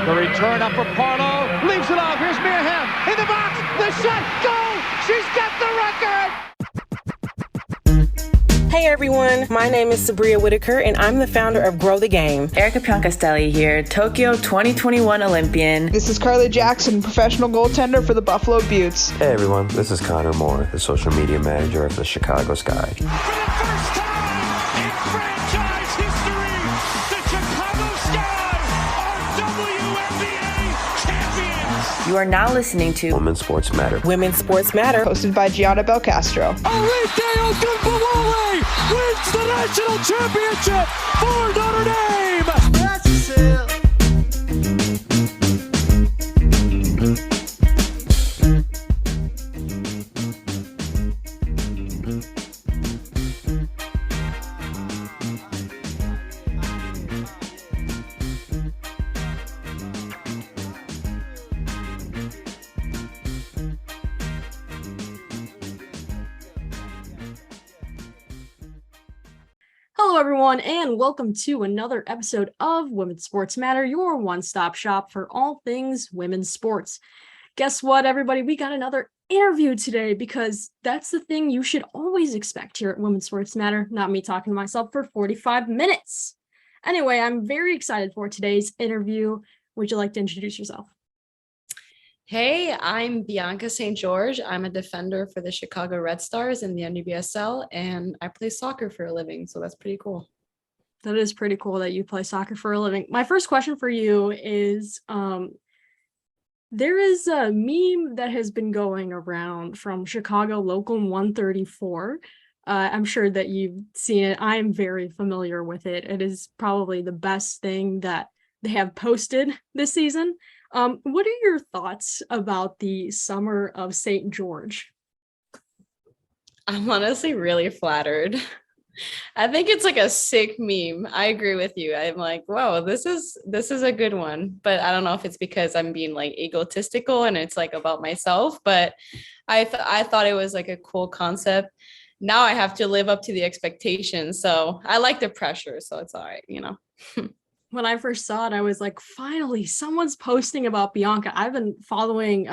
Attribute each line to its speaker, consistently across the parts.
Speaker 1: The return up for Parlow. Leaves it off. Here's Mia Hamm in the box. The shot. Goal. She's got the record.
Speaker 2: Hey everyone, my name is Sabria Whitaker and I'm the founder of Grow the Game.
Speaker 3: Erica Piancastelli here, Tokyo 2021 Olympian.
Speaker 4: This is Carly Jackson, professional goaltender for the Buffalo Beauts.
Speaker 5: Hey everyone, this is Connor Moore, the social media manager of the Chicago Sky.
Speaker 6: For the first time in franchise history, the Chicago Sky are WNBA champions.
Speaker 3: You are now listening to
Speaker 5: Women's Sports Matter.
Speaker 2: Women's Sports Matter.
Speaker 4: Hosted by Gianna Belcastro.
Speaker 6: Arike Ogunbowale wins the national championship for Notre Dame.
Speaker 7: Hello, everyone, and welcome to another episode of Women's Sports Matter, your one-stop shop for all things women's sports. Guess what, everybody? We got another interview today because that's the thing you should always expect here at Women's Sports Matter, not me talking to myself for 45 minutes. Anyway, I'm very excited for today's interview. Would you like to introduce yourself?
Speaker 8: Hey, I'm Bianca St. George. I'm a defender for the Chicago Red Stars in the NWSL, and I play soccer for a living, so that's pretty cool.
Speaker 7: That is pretty cool that you play soccer for a living. My first question for you is, there is a meme that has been going around from Chicago Local 134. I'm sure that you've seen it. I'm very familiar with it. It is probably the best thing that they have posted this season. What are your thoughts about the Summer of St. George?
Speaker 8: I'm honestly really flattered. I think it's like a sick meme. I agree with you. I'm like, wow, this is a good one. But I don't know if it's because I'm being like egotistical and it's like about myself, but I thought it was like a cool concept. Now I have to live up to the expectations. So I like the pressure. So it's all right, you know.
Speaker 7: When I first saw it, I was like, finally, someone's posting about Bianca. I've been following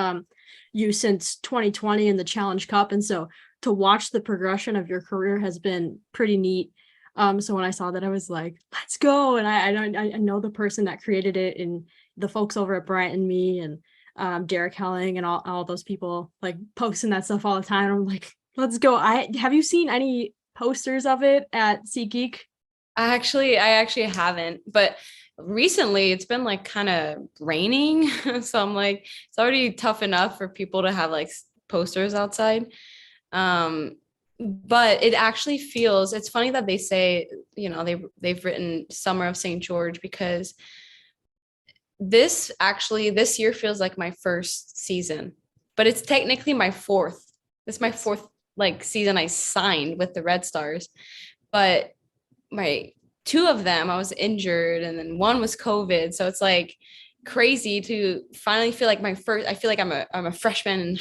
Speaker 7: you since 2020 in the Challenge Cup. And so to watch the progression of your career has been pretty neat. So when I saw that, I was like, let's go. And I know the person that created it and the folks over at Bryant and Me and Derek Helling and all those people like posting that stuff all the time. I'm like, let's go. Have you seen any posters of it at SeatGeek?
Speaker 8: I actually haven't, but recently it's been like kind of raining. So I'm like, it's already tough enough for people to have like posters outside. But it actually feels, it's funny that they say, you know, they've written Summer of St. George because this year feels like my first season, but it's technically my fourth. It's my fourth like season I signed with the Red Stars, but my two of them I was injured and then one was COVID. So it's like crazy to finally feel like I feel like I'm a freshman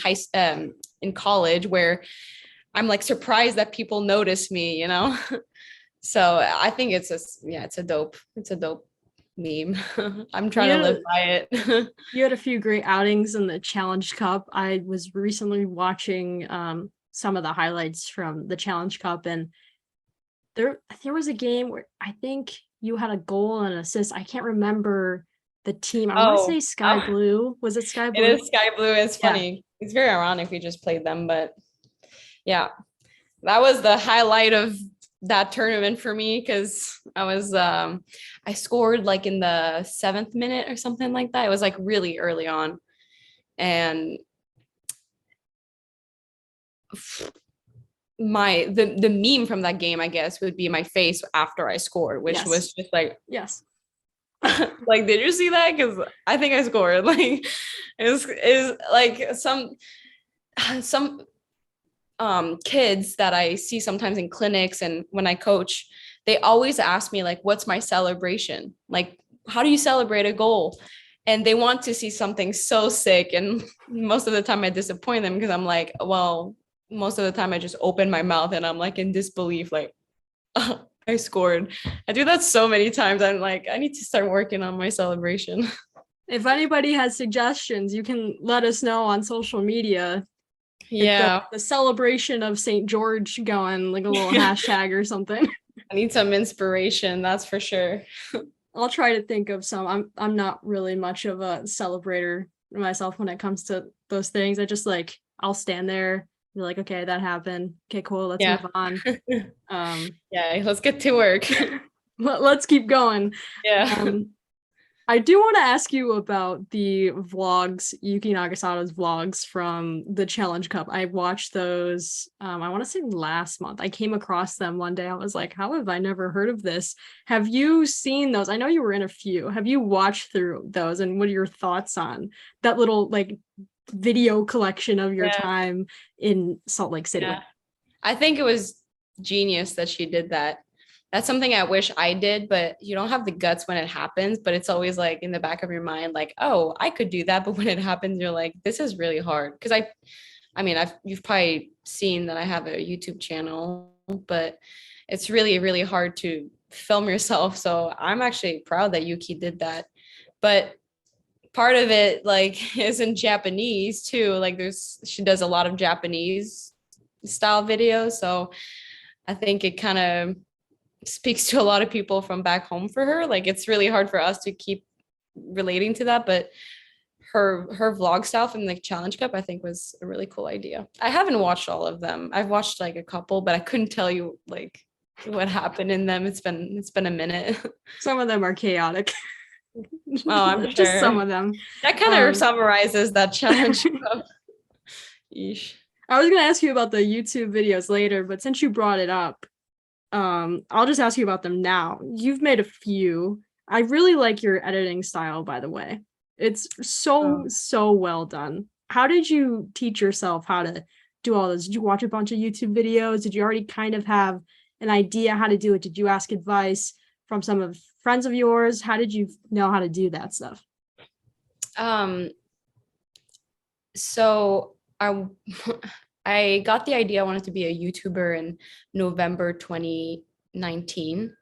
Speaker 8: in college where I'm like surprised that people notice me, you know? So I think it's a dope meme. I'm trying to live by it.
Speaker 7: You had a few great outings in the Challenge Cup. I was recently watching some of the highlights from the Challenge Cup, and there was a game where I think you had a goal and an assist. I can't remember the team. I want to say Sky Blue. Was it Sky Blue?
Speaker 8: It is Sky Blue. It's funny.
Speaker 7: Yeah.
Speaker 8: It's very ironic we just played them, but yeah, that was the highlight of that tournament for me because I scored like in the 7th minute or something like that. It was like really early on, and the meme from that game, I guess, would be my face after I scored, which was just like,
Speaker 7: yes.
Speaker 8: Like, did you see that? Because I think I scored. Like, it was like some kids that I see sometimes in clinics and when I coach, they always ask me like, what's my celebration? Like, how do you celebrate a goal? And they want to see something so sick. And most of the time I disappoint them because I'm like, well, most of the time I just open my mouth and I'm like in disbelief, like, oh, I scored. I do that so many times. I'm like, I need to start working on my celebration.
Speaker 7: If anybody has suggestions, you can let us know on social media.
Speaker 8: Yeah.
Speaker 7: The celebration of St. George going, like a little hashtag or something.
Speaker 8: I need some inspiration, that's for sure.
Speaker 7: I'll try to think of some. I'm not really much of a celebrator myself when it comes to those things. I just like, I'll stand there, be like, okay, that happened. Okay, cool. Let's move on.
Speaker 8: Yeah, let's get to work.
Speaker 7: Let's keep going.
Speaker 8: Yeah.
Speaker 7: I do want to ask you about the vlogs, Yuki Nagasato's vlogs from the Challenge Cup. I watched those, I want to say last month. I came across them one day. I was like, how have I never heard of this? Have you seen those? I know you were in a few. Have you watched through those? And what are your thoughts on that little like video collection of your time in Salt Lake City?
Speaker 8: Yeah. I think it was genius that she did that. That's something I wish I did, but you don't have the guts when it happens, but it's always like in the back of your mind, like, oh, I could do that. But when it happens, you're like, this is really hard. Cause I mean, you've probably seen that I have a YouTube channel, but it's really, really hard to film yourself. So I'm actually proud that Yuki did that. But part of it like is in Japanese too. Like she does a lot of Japanese style videos. So I think it kind of speaks to a lot of people from back home for her. Like it's really hard for us to keep relating to that, but her vlog style from the Challenge Cup I think was a really cool idea. I haven't watched all of them. I've watched like a couple, but I couldn't tell you like what happened in them. It's been a minute.
Speaker 7: Some of them are chaotic.
Speaker 8: Oh, I'm
Speaker 7: just
Speaker 8: sure.
Speaker 7: Some of them.
Speaker 8: That kind of summarizes that Challenge Cup. Yeesh.
Speaker 7: I was gonna ask you about the YouTube videos later, but since you brought it up, I'll just ask you about them now. You've made a few. I really like your editing style, by the way. It's so well done. How did you teach yourself how to do all this? Did you watch a bunch of YouTube videos? Did you already kind of have an idea how to do it? Did you ask advice from some of friends of yours? How did you know how to do that stuff?
Speaker 8: So I got the idea I wanted to be a YouTuber in November 2019.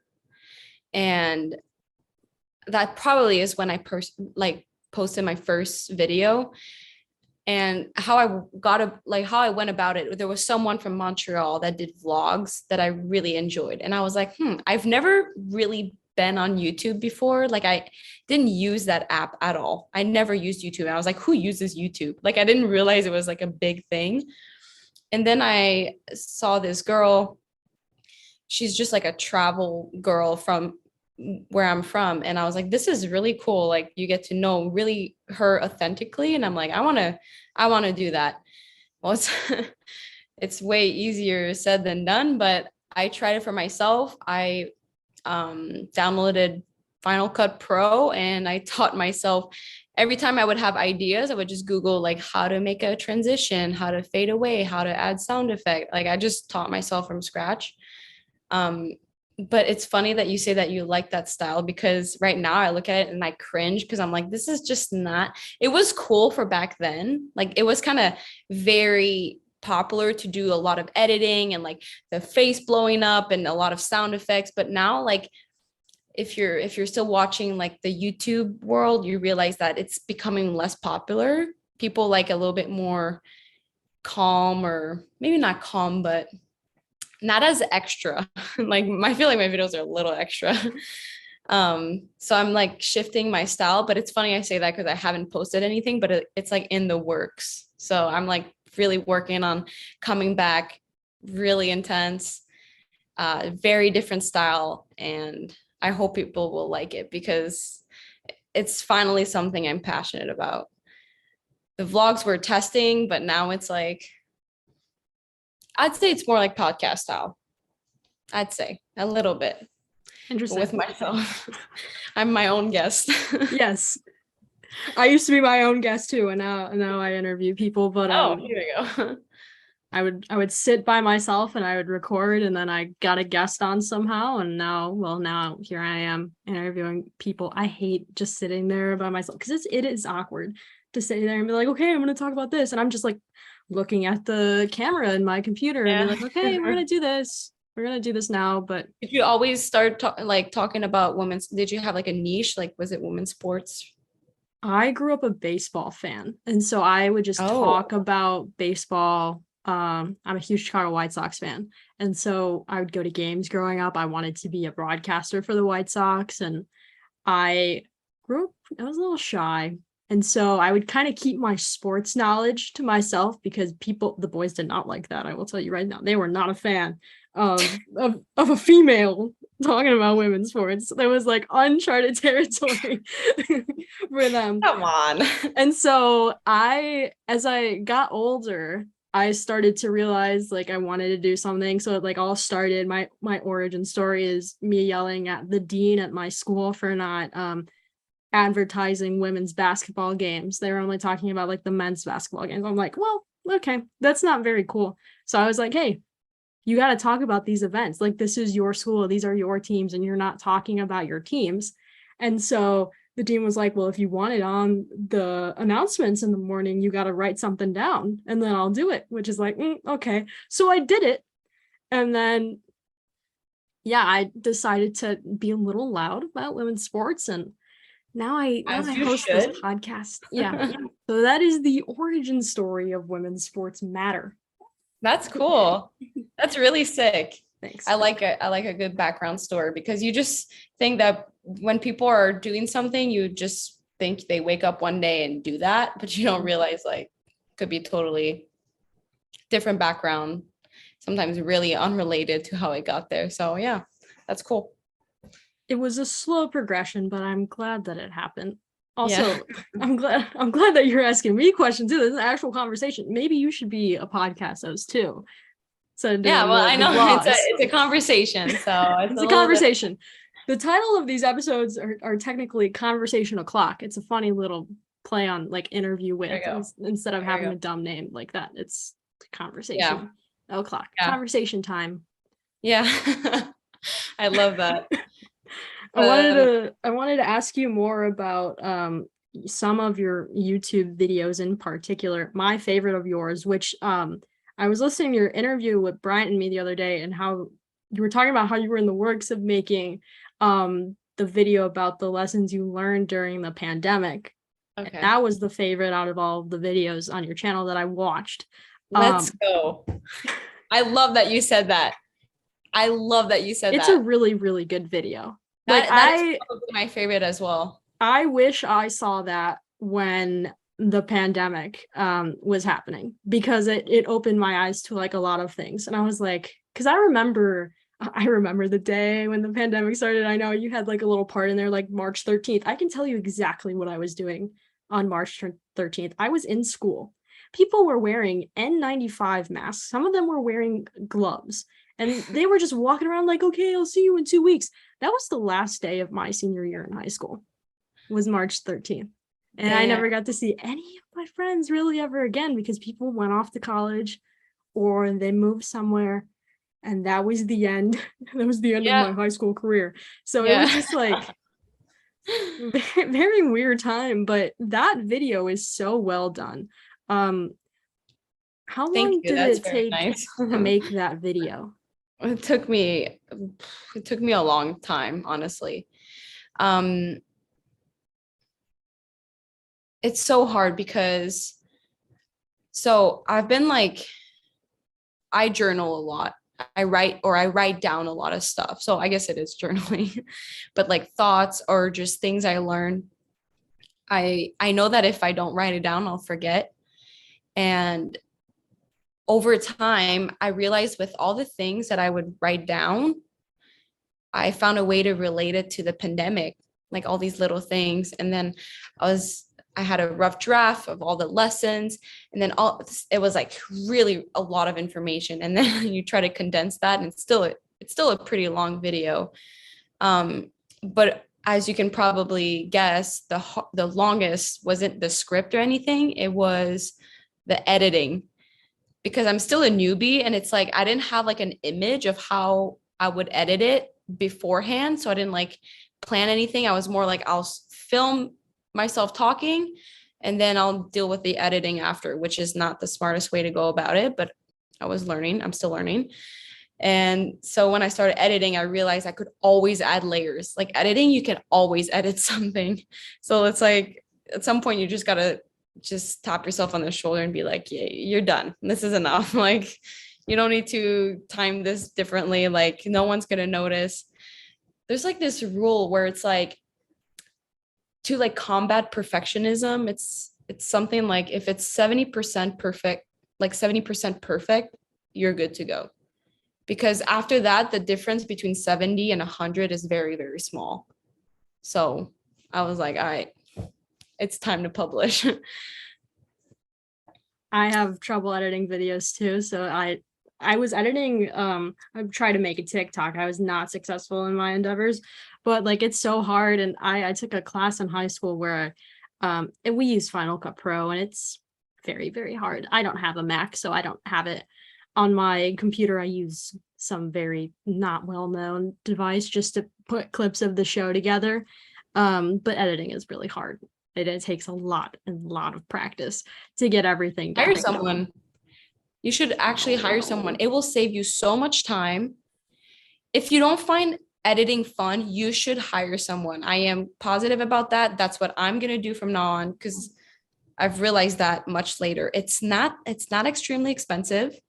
Speaker 8: And that probably is when I posted my first video. And how I went about it, there was someone from Montreal that did vlogs that I really enjoyed. And I was like, I've never really been on YouTube before. Like I didn't use that app at all. I never used YouTube. And I was like, who uses YouTube? Like I didn't realize it was like a big thing. And then I saw this girl. She's just like a travel girl from where I'm from. And I was like, this is really cool. Like you get to know really her authentically. And I'm like, I want to do that. Well, it's way easier said than done, but I tried it for myself. I downloaded Final Cut Pro and I taught myself. Every time I would have ideas, I would just Google like how to make a transition, how to fade away, how to add sound effect. Like I just taught myself from scratch. But it's funny that you say that you like that style, because right now I look at it and I cringe because I'm like, this is just not, it was cool for back then. Like it was kind of very popular to do a lot of editing and like the face blowing up and a lot of sound effects. But now like if you're still watching like the YouTube world, you realize that it's becoming less popular. People like a little bit more calm, or maybe not calm, but not as extra. Like I feel like my videos are a little extra. So I'm like shifting my style, but it's funny I say that because I haven't posted anything, but it's like in the works. So I'm like really working on coming back really intense, very different style. And I hope people will like it because it's finally something I'm passionate about. The vlogs were testing, but now it's like, I'd say it's more like podcast style. I'd say a little bit.
Speaker 7: Interesting.
Speaker 8: With myself. I'm my own guest.
Speaker 7: Yes. I used to be my own guest too, and now I interview people, but
Speaker 8: here we go.
Speaker 7: I would sit by myself and I would record, and then I got a guest on somehow, and now here I am interviewing people. I hate just sitting there by myself because it is awkward to sit there and be like, okay, I'm going to talk about this, and I'm just like looking at the camera in my computer and be like, okay, we're going to do this. We're going to do this now. But
Speaker 8: did you always start talking about women's, did you have like a niche? Like, was it women's sports?
Speaker 7: I grew up a baseball fan, and so I would just talk about baseball. I'm a huge Chicago White Sox fan, and so I would go to games growing up. I wanted to be a broadcaster for the White Sox, and I I was a little shy. And so I would kind of keep my sports knowledge to myself because the boys did not like that. I will tell you right now, they were not a fan of a female talking about women's sports. There was like uncharted territory for them.
Speaker 8: Come on.
Speaker 7: And so as I got older, I started to realize like I wanted to do something. So it like all started, my origin story is me yelling at the dean at my school for not advertising women's basketball games. They were only talking about like the men's basketball games. I'm like, well, okay, that's not very cool. So I was like, hey, you got to talk about these events. Like, this is your school, these are your teams, and you're not talking about your teams. And so the dean was like, well, if you want it on the announcements in the morning, you got to write something down and then I'll do it, which is like, okay. So I did it. And then, yeah, I decided to be a little loud about women's sports. And now I host this podcast. Yeah. So that is the origin story of Women's Sports Matter.
Speaker 8: That's cool. That's really sick.
Speaker 7: Thanks.
Speaker 8: I like a good background story because you just think that when people are doing something, you just think they wake up one day and do that, but you don't realize like could be totally different background, sometimes really unrelated to how it got there. So yeah, that's cool.
Speaker 7: It was a slow progression, but I'm glad that it happened. Also, I'm glad that you're asking me questions too. This is an actual conversation. Maybe you should be a podcast host too. So
Speaker 8: yeah, well, I know it's a conversation. So
Speaker 7: it's a conversation. The title of these episodes are technically Conversation O'Clock. It's a funny little play on like interview with instead of having a dumb name like that. It's Conversation O'Clock. Conversation time.
Speaker 8: Yeah. I love that.
Speaker 7: I wanted to ask you more about some of your YouTube videos in particular. My favorite of yours, which I was listening to your interview with Bryant and Me the other day, and how you were talking about how you were in the works of making the video about the lessons you learned during the pandemic. Okay. And that was the favorite out of all of the videos on your channel that I watched.
Speaker 8: Let's go. I love that you said that.
Speaker 7: It's a really, really good video.
Speaker 8: That is probably my favorite as well.
Speaker 7: I wish I saw that when the pandemic was happening, because it opened my eyes to like a lot of things. And I was like, because I remember the day when the pandemic started. I know you had like a little part in there, like March 13th. I can tell you exactly what I was doing on March 13th. I was in school. People were wearing N95 masks. Some of them were wearing gloves. And they were just walking around like, okay, I'll see you in 2 weeks. That was the last day of my senior year in high school, was March 13th. And I never got to see any of my friends really ever again, because people went off to college or they moved somewhere. And that was the end. That was the end of my high school career. So it was just like very weird time. But that video is so well done. How long did it take to make that video?
Speaker 8: It took me a long time, honestly. It's so hard because I've been like, I journal a lot. I write down a lot of stuff. So I guess it is journaling, but like thoughts or just things I learn. I know that if I don't write it down, I'll forget. And over time, I realized with all the things that I would write down, I found a way to relate it to the pandemic, like all these little things. And then I had a rough draft of all the lessons, and then it was like really a lot of information. And then you try to condense that, and it's still a pretty long video. But as you can probably guess, the longest wasn't the script or anything. It was the editing, because I'm still a newbie, and it's like I didn't have like an image of how I would edit it beforehand. So I didn't like plan anything. I was more like, I'll film myself talking and then I'll deal with the editing after, which is not the smartest way to go about it, but I'm still learning. And so when I started editing, I realized I could always add layers. Like editing, you can always edit something. So it's like at some point you just gotta just tap yourself on the shoulder and be like, yeah, you're done. This is enough. Like, you don't need to time this differently. Like, no one's gonna notice. There's like this rule where it's like, to like combat perfectionism, it's something like, if it's 70% perfect, like 70% perfect, you're good to go. Because after that, the difference between 70 and 100 is very, very small. So I was like, all right, it's time to publish.
Speaker 7: I have trouble editing videos too. So I was editing, I tried to make a TikTok. I was not successful in my endeavors, but like it's so hard. And I took a class in high school where we use Final Cut Pro, and it's very, very hard. I don't have a Mac, so I don't have it on my computer. I use some very not well-known device just to put clips of the show together. But editing is really hard. It takes a lot of practice to get everything done.
Speaker 8: Hire someone. You should actually hire someone. It will save you so much time. If you don't find editing fun, you should hire someone. I am positive about that. That's what I'm going to do from now on, because I've realized that much later. It's not extremely expensive.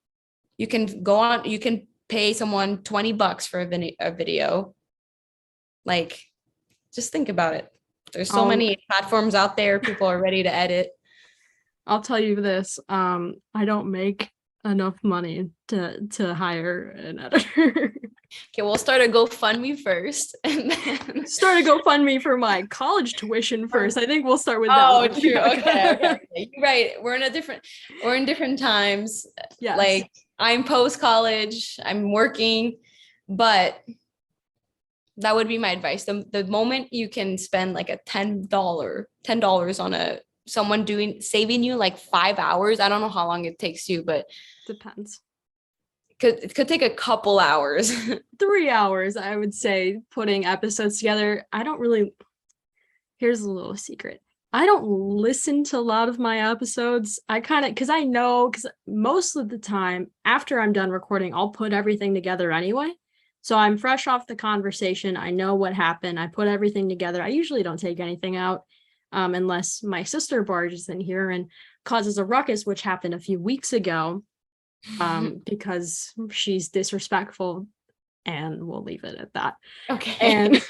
Speaker 8: You can go on, you can pay someone $20 for a video. Like, just think about it. There's so many platforms out there. People are ready to edit.
Speaker 7: I'll tell you this. I don't make enough money to hire an editor.
Speaker 8: Okay, we'll start a GoFundMe first, and then
Speaker 7: start a GoFundMe for my college tuition first. I think we'll start with that.
Speaker 8: Oh, true. Okay. You're right. We're in different times.
Speaker 7: Yes.
Speaker 8: Like, I'm post-college, I'm working, but that would be my advice. The moment you can spend like a $10 on someone saving you like 5 hours. I don't know how long it takes you, but
Speaker 7: depends.
Speaker 8: It could take a couple hours.
Speaker 7: 3 hours, I would say, putting episodes together. Here's a little secret. I don't listen to a lot of my episodes. Because most of the time after I'm done recording, I'll put everything together anyway. So I'm fresh off the conversation. I know what happened. I put everything together. I usually don't take anything out unless my sister barges in here and causes a ruckus, which happened a few weeks ago because she's disrespectful, and we'll leave it at that.
Speaker 8: Okay.
Speaker 7: And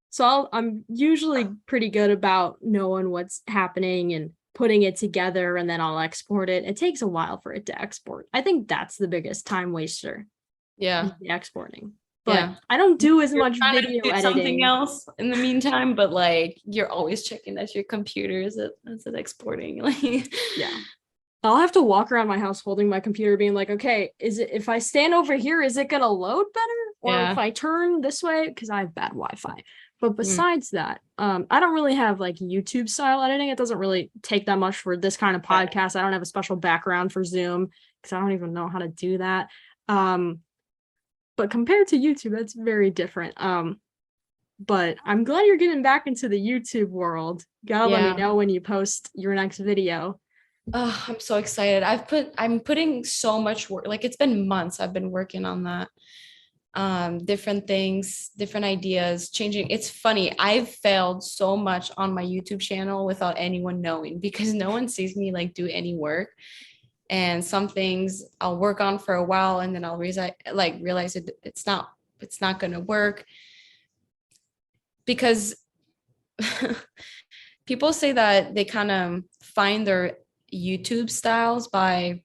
Speaker 7: so I'm usually pretty good about knowing what's happening and putting it together, and then I'll export it. It takes a while for it to export. I think that's the biggest time waster.
Speaker 8: Yeah.
Speaker 7: The exporting. But I don't do as much video editing.
Speaker 8: Something else in the meantime, but like you're always checking that your computer is it exporting. Like,
Speaker 7: yeah. I'll have to walk around my house holding my computer being like, okay, if I stand over here, is it gonna load better? Or if I turn this way, because I have bad Wi-Fi. But besides that, I don't really have like YouTube style editing. It doesn't really take that much for this kind of podcast. I don't have a special background for Zoom because I don't even know how to do that. But compared to YouTube, that's very different. But I'm glad you're getting back into the YouTube world. Gotta let me know when you post your next video.
Speaker 8: Oh, I'm so excited. I'm putting so much work. Like, it's been months I've been working on that. Different things, different ideas, changing. It's funny. I've failed so much on my YouTube channel without anyone knowing, because no one sees me like do any work. And some things I'll work on for a while, and then I'll realize it's not going to work, because people say that they kind of find their YouTube styles by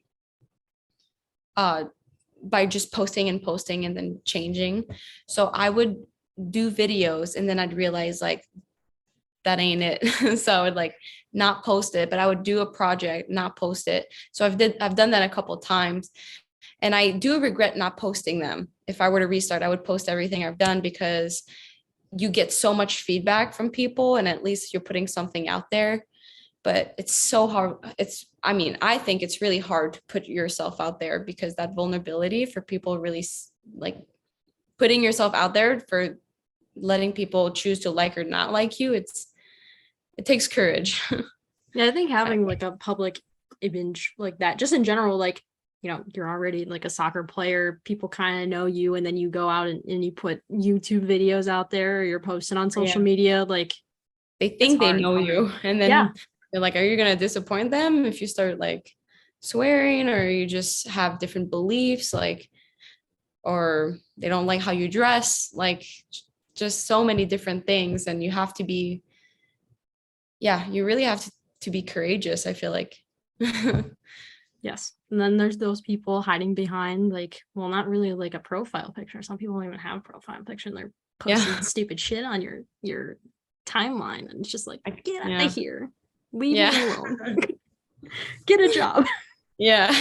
Speaker 8: just posting and then changing. So I would do videos, and then I'd realize like that ain't it. So I would like not post it, but I would do a project, not post it. So I've done that a couple of times, and I do regret not posting them. If I were to restart, I would post everything I've done, because you get so much feedback from people, and at least you're putting something out there. But it's so hard. I think it's really hard to put yourself out there, because that vulnerability for people, really like putting yourself out there for letting people choose to like or not like you. It takes courage.
Speaker 7: Yeah, I think having like a public image like that, just in general, like, you're already like a soccer player, people kind of know you, and then you go out and you put YouTube videos out there, or you're posting on social media, like
Speaker 8: they think they know you, and then
Speaker 7: Yeah.
Speaker 8: they're like, are you gonna disappoint them if you start like swearing, or you just have different beliefs, like, or they don't like how you dress, like just so many different things. And you have to be, yeah, you really have to be courageous, I feel like.
Speaker 7: Yes. And then there's those people hiding behind, like, well, not really like a profile picture. Some people don't even have a profile picture, and they're posting stupid shit on your timeline. And it's just like, get out of here. Leave me alone. Get a job.
Speaker 8: Yeah.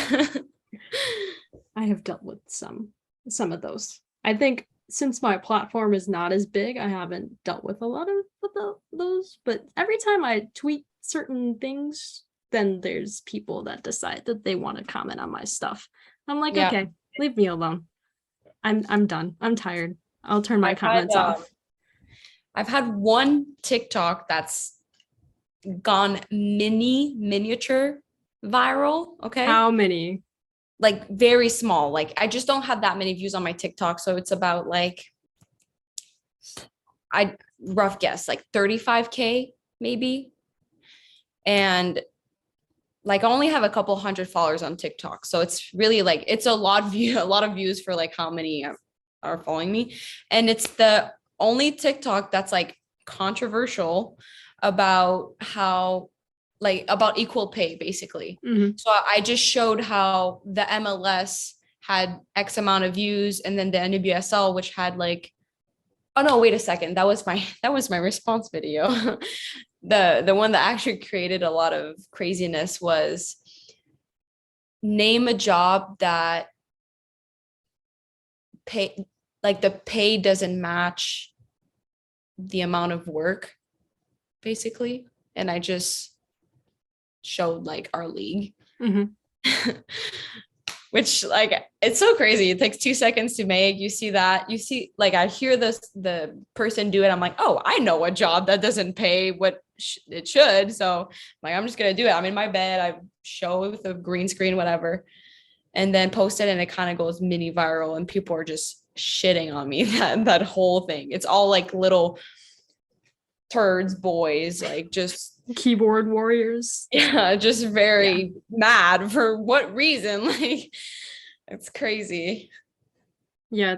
Speaker 7: I have dealt with some of those. I think since my platform is not as big, I haven't dealt with a lot of those. But every time I tweet certain things, then there's people that decide that they want to comment on my stuff. I'm like, okay, leave me alone. I'm done. I'm tired. I'll turn my comments off.
Speaker 8: I've had one TikTok that's gone miniature viral. Okay.
Speaker 7: How many?
Speaker 8: Like very small. Like I just don't have that many views on my TikTok. So it's about like, I rough guess, like 35K maybe. And like I only have a couple hundred followers on TikTok. So it's really like, it's a lot of views for like how many are following me. And it's the only TikTok that's like controversial about how, like, about equal pay, basically.
Speaker 7: Mm-hmm.
Speaker 8: So I just showed how the MLS had X amount of views, and then the NWSL, which had like, oh no, wait a second, that was my response video. The one that actually created a lot of craziness was name a job that pay, like the pay doesn't match the amount of work, basically. And I just showed like our league.
Speaker 7: Mm-hmm.
Speaker 8: Which, like, it's so crazy. It takes 2 seconds to make. You see that, like, I hear the person do it. I'm like, oh, I know a job that doesn't pay what it should. So like, I'm just going to do it. I'm in my bed. I show it with a green screen, whatever, and then post it. And it kind of goes mini viral, and people are just shitting on me that whole thing. It's all like little turds, boys, like just
Speaker 7: keyboard warriors.
Speaker 8: Yeah, just very mad for what reason? Like, it's crazy.
Speaker 7: Yeah,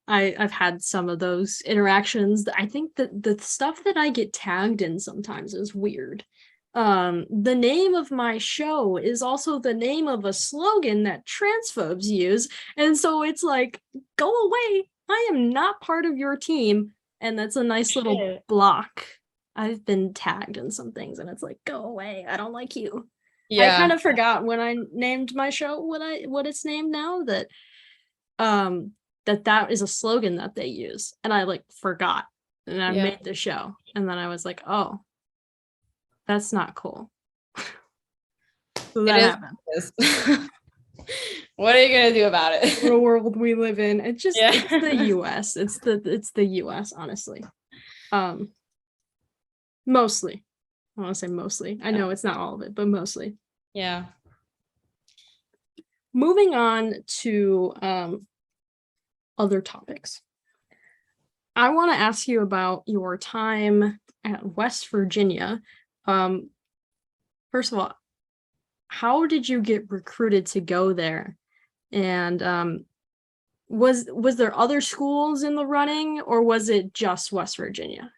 Speaker 7: I've had some of those interactions. I think that the stuff that I get tagged in sometimes is weird. The name of my show is also the name of a slogan that transphobes use, and so it's like, go away. I am not part of your team. And that's a nice little block. I've been tagged in some things, and it's like, go away. I don't like you. Yeah. I kind of forgot when I named my show what it's named now, that that is a slogan that they use. And I like forgot. And I made the show. And then I was like, oh, that's not cool. So that happened.
Speaker 8: What are you gonna do about it?
Speaker 7: The world we live in. It's just it's the US. It's the US, honestly. Mostly. I want to say mostly. I know it's not all of it, but mostly.
Speaker 8: Yeah.
Speaker 7: Moving on to other topics. I want to ask you about your time at West Virginia. First of all, how did you get recruited to go there? And was there other schools in the running, or was it just West Virginia?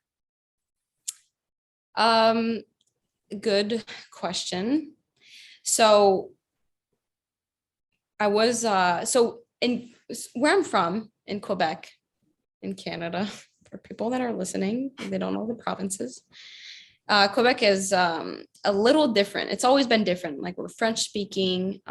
Speaker 8: Good question. So I was so in where I'm from, in Quebec, in Canada, for people that are listening, they don't know the provinces. Quebec is a little different. It's always been different. Like, we're French speaking.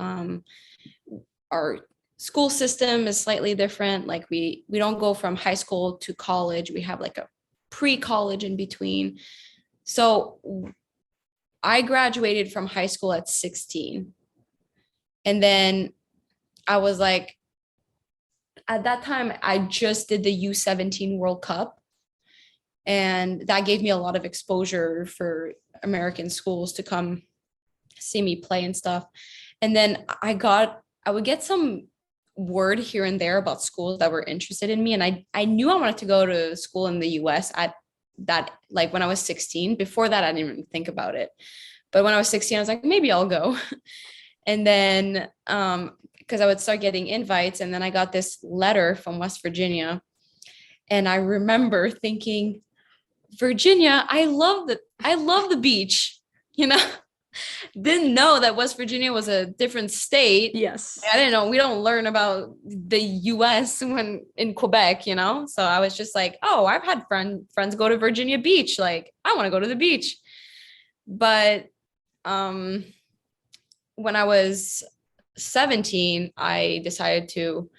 Speaker 8: Our school system is slightly different. Like, we don't go from high school to college. We have like a pre-college in between. So I graduated from high school at 16. And then I was like, at that time, I just did the U17 World Cup. And that gave me a lot of exposure for American schools to come see me play and stuff. And then I would get some word here and there about schools that were interested in me. And I knew I wanted to go to school in the US at that, like when I was 16. Before that, I didn't even think about it. But when I was 16, I was like, maybe I'll go. And then, because I would start getting invites, and then I got this letter from West Virginia. And I remember thinking, Virginia, I love the beach, you know. Didn't know that West Virginia was a different state.
Speaker 7: Yes.
Speaker 8: I didn't know. We don't learn about the US when in Quebec, you know? So I was just like, oh, I've had friends go to Virginia Beach. Like, I want to go to the beach. But when I was 17, I decided to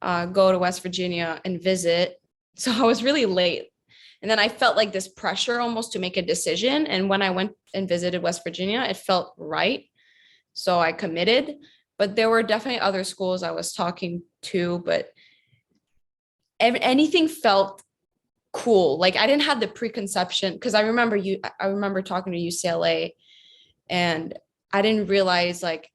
Speaker 8: go to West Virginia and visit. So I was really late. And then I felt like this pressure almost to make a decision. And when I went and visited West Virginia, it felt right. So I committed. But there were definitely other schools I was talking to, but anything felt cool. Like I didn't have the preconception, because I remember talking to UCLA, and I didn't realize like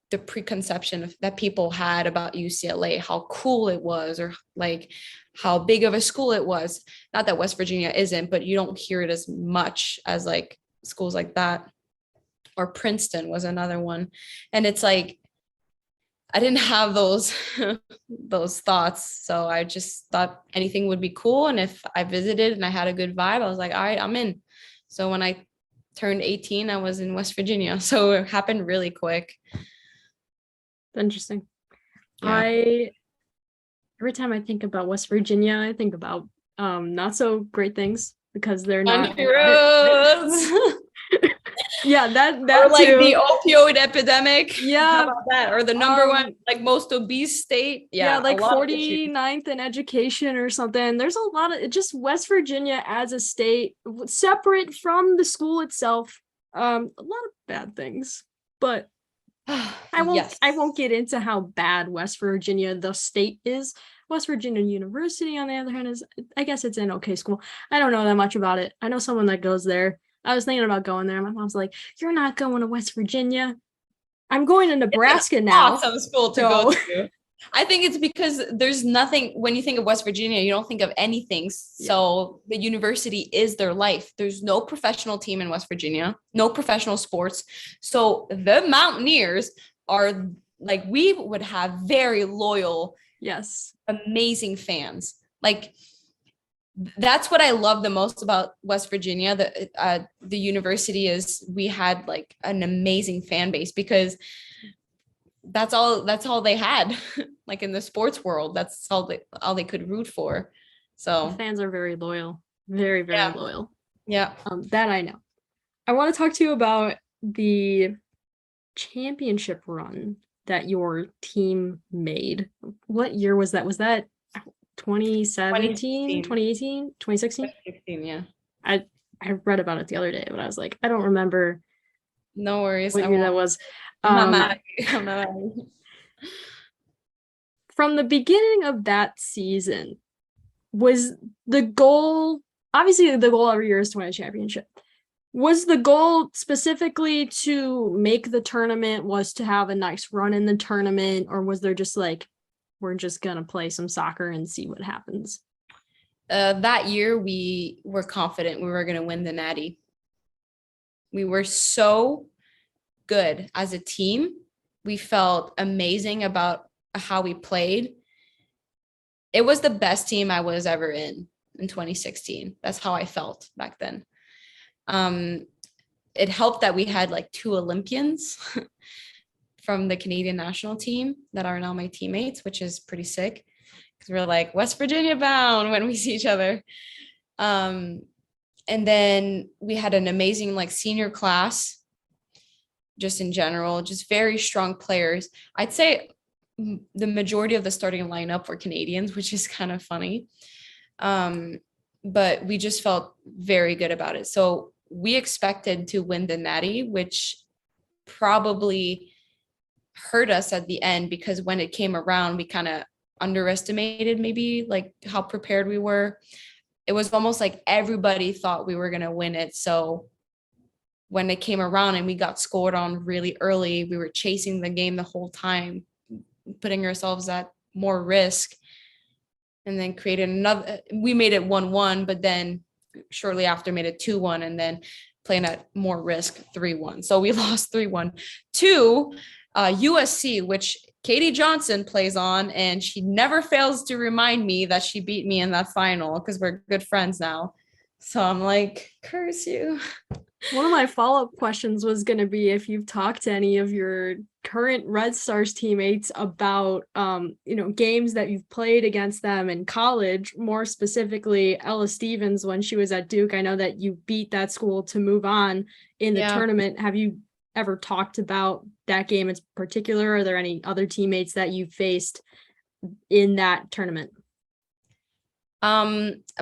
Speaker 8: the preconception that people had about UCLA, how cool it was, or like how big of a school it was. Not that West Virginia isn't, but you don't hear it as much as like schools like that. Or Princeton was another one. And it's like, I didn't have those those thoughts. So I just thought anything would be cool. And if I visited and I had a good vibe, I was like, all right, I'm in. So when I turned 18, I was in West Virginia. So it happened really quick.
Speaker 7: Interesting.
Speaker 8: Yeah.
Speaker 7: Every time I think about West Virginia, I think about not so great things, because they're not yeah, that
Speaker 8: or like
Speaker 7: too.
Speaker 8: the opioid epidemic.
Speaker 7: Yeah.
Speaker 8: How about that? Or the number one, like most obese state.
Speaker 7: Yeah, like 49th in education or something. There's a lot of just West Virginia as a state, separate from the school itself. A lot of bad things, but I won't get into how bad West Virginia the state is. West Virginia University, on the other hand, I guess it's an okay school. I don't know that much about it. I know someone that goes there. I was thinking about going there. My mom's like, "You're not going to West Virginia." I'm going to Nebraska now.
Speaker 8: Awesome school to go to. I think it's because there's nothing, when you think of West Virginia, you don't think of anything. So the university is their life. There's no professional team in West Virginia, no professional sports. So the Mountaineers are like, we would have very loyal, amazing fans. Like, that's what I love the most about West Virginia. The university is, we had like an amazing fan base, because that's all they had. Like in the sports world, that's all they could root for. So
Speaker 7: the fans are very loyal, very loyal.
Speaker 8: Yeah.
Speaker 7: That I know. I want to talk to you about the championship run that your team made. What year was that? Was that 2017, 2018, 2016?
Speaker 8: 2016, yeah.
Speaker 7: I read about it the other day, but I was like, I don't remember.
Speaker 8: No worries.
Speaker 7: What year that was.
Speaker 8: I'm not mad.
Speaker 7: From the beginning of that season, was the goal, obviously the goal every year is to win a championship. Was the goal specifically to make the tournament, was to have a nice run in the tournament, or was there just like, we're just going to play some soccer and see what happens?
Speaker 8: That year, we were confident we were going to win the Natty. We were so good as a team. We felt amazing about how we played. It was the best team I was ever in 2016. That's how I felt back then. It helped that we had like 2 Olympians from the Canadian national team that are now my teammates, which is pretty sick, because we're like West Virginia bound when we see each other. And then we had an amazing like senior class, just in general, just very strong players. I'd say the majority of the starting lineup were Canadians, which is kind of funny. But we just felt very good about it. So we expected to win the Natty, which probably hurt us at the end, because when it came around, we kind of underestimated maybe like how prepared we were. It was almost like everybody thought we were going to win it. So when it came around and we got scored on really early, we were chasing the game the whole time, putting ourselves at more risk, and then created another. We made it 1-1, but then shortly after made it 2-1, and then playing at more risk 3-1. So we lost 3-1 to USC, which Katie Johnson plays on, and she never fails to remind me that she beat me in that final because we're good friends now. So I'm like, curse you.
Speaker 7: One of my follow-up questions was going to be if you've talked to any of your current Red Stars teammates about, games that you've played against them in college, more specifically Ella Stevens when she was at Duke. I know that you beat that school to move on in the tournament. Have you ever talked about that game in particular? Are there any other teammates that you faced in that tournament?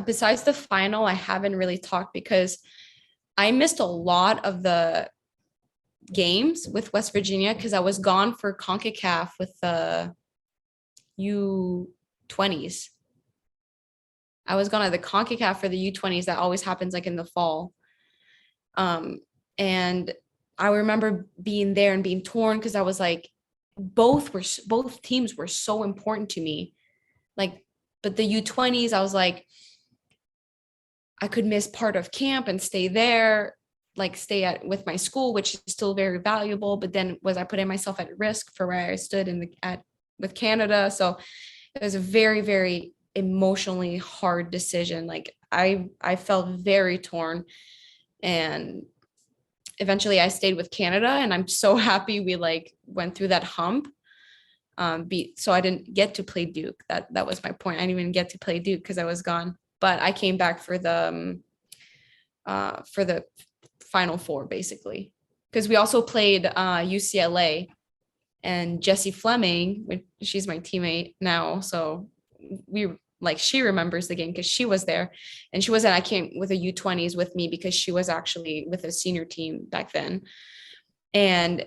Speaker 8: Besides the final, I haven't really talked because I missed a lot of the games with West Virginia because I was gone for CONCACAF with the U20s. I was gone at the CONCACAF for the U20s. That always happens like in the fall. And I remember being there and being torn because I was like, both teams were so important to me. Like, but the U20s, I was like, I could miss part of camp and stay there, like with my school, which is still very valuable. But then was I putting myself at risk for where I stood with Canada? So it was a very, very emotionally hard decision. Like I felt very torn, and eventually I stayed with Canada, and I'm so happy we like went through that hump. So I didn't get to play Duke. That was my point. I didn't even get to play Duke because I was gone. But I came back for the Final Four, basically, because we also played UCLA, and Jessie Fleming, she's my teammate now, so she remembers the game because she was there, and I came with a U20s with me because she was actually with a senior team back then, and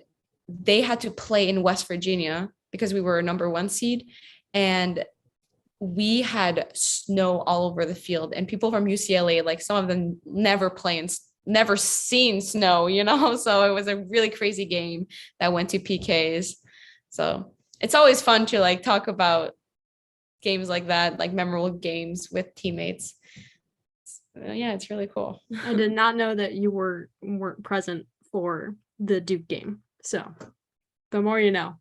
Speaker 8: they had to play in West Virginia because we were a number 1 seed, and we had snow all over the field, and people from UCLA, like some of them never seen snow, so it was a really crazy game that went to PKs. So it's always fun to like talk about games like that, like memorable games with teammates. Yeah, it's really cool.
Speaker 7: I did not know that you weren't present for the Duke game, so the more you know.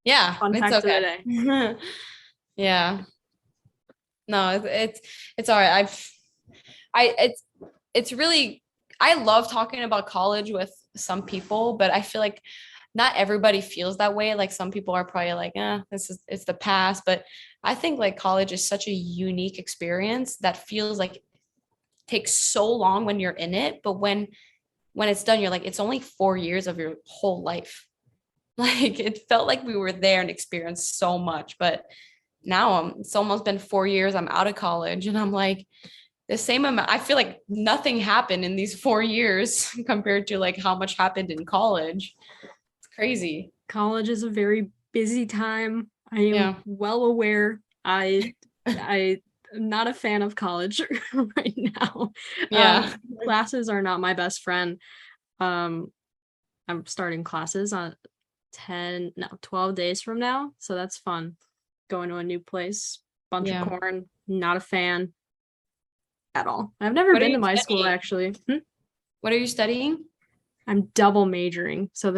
Speaker 8: Yeah,
Speaker 7: Fun fact of the day.
Speaker 8: Yeah. No, it's all right. It's really, I love talking about college with some people, but I feel like not everybody feels that way. Like some people are probably like, it's the past, but I think like college is such a unique experience that feels like it takes so long when you're in it, but when it's done, you're like, it's only 4 years of your whole life. Like it felt like we were there and experienced so much, but now it's almost been 4 years. I'm out of college, and I'm like the same amount. I feel like nothing happened in these 4 years compared to like how much happened in college. It's crazy.
Speaker 7: College is a very busy time. I am well aware. I am not a fan of college right now.
Speaker 8: Yeah.
Speaker 7: Classes are not my best friend. I'm starting classes on 12 days from now. So that's fun. Going to a new place, bunch of corn, not a fan at all. I've never been to my school, actually.
Speaker 8: What are you studying?
Speaker 7: I'm double majoring. So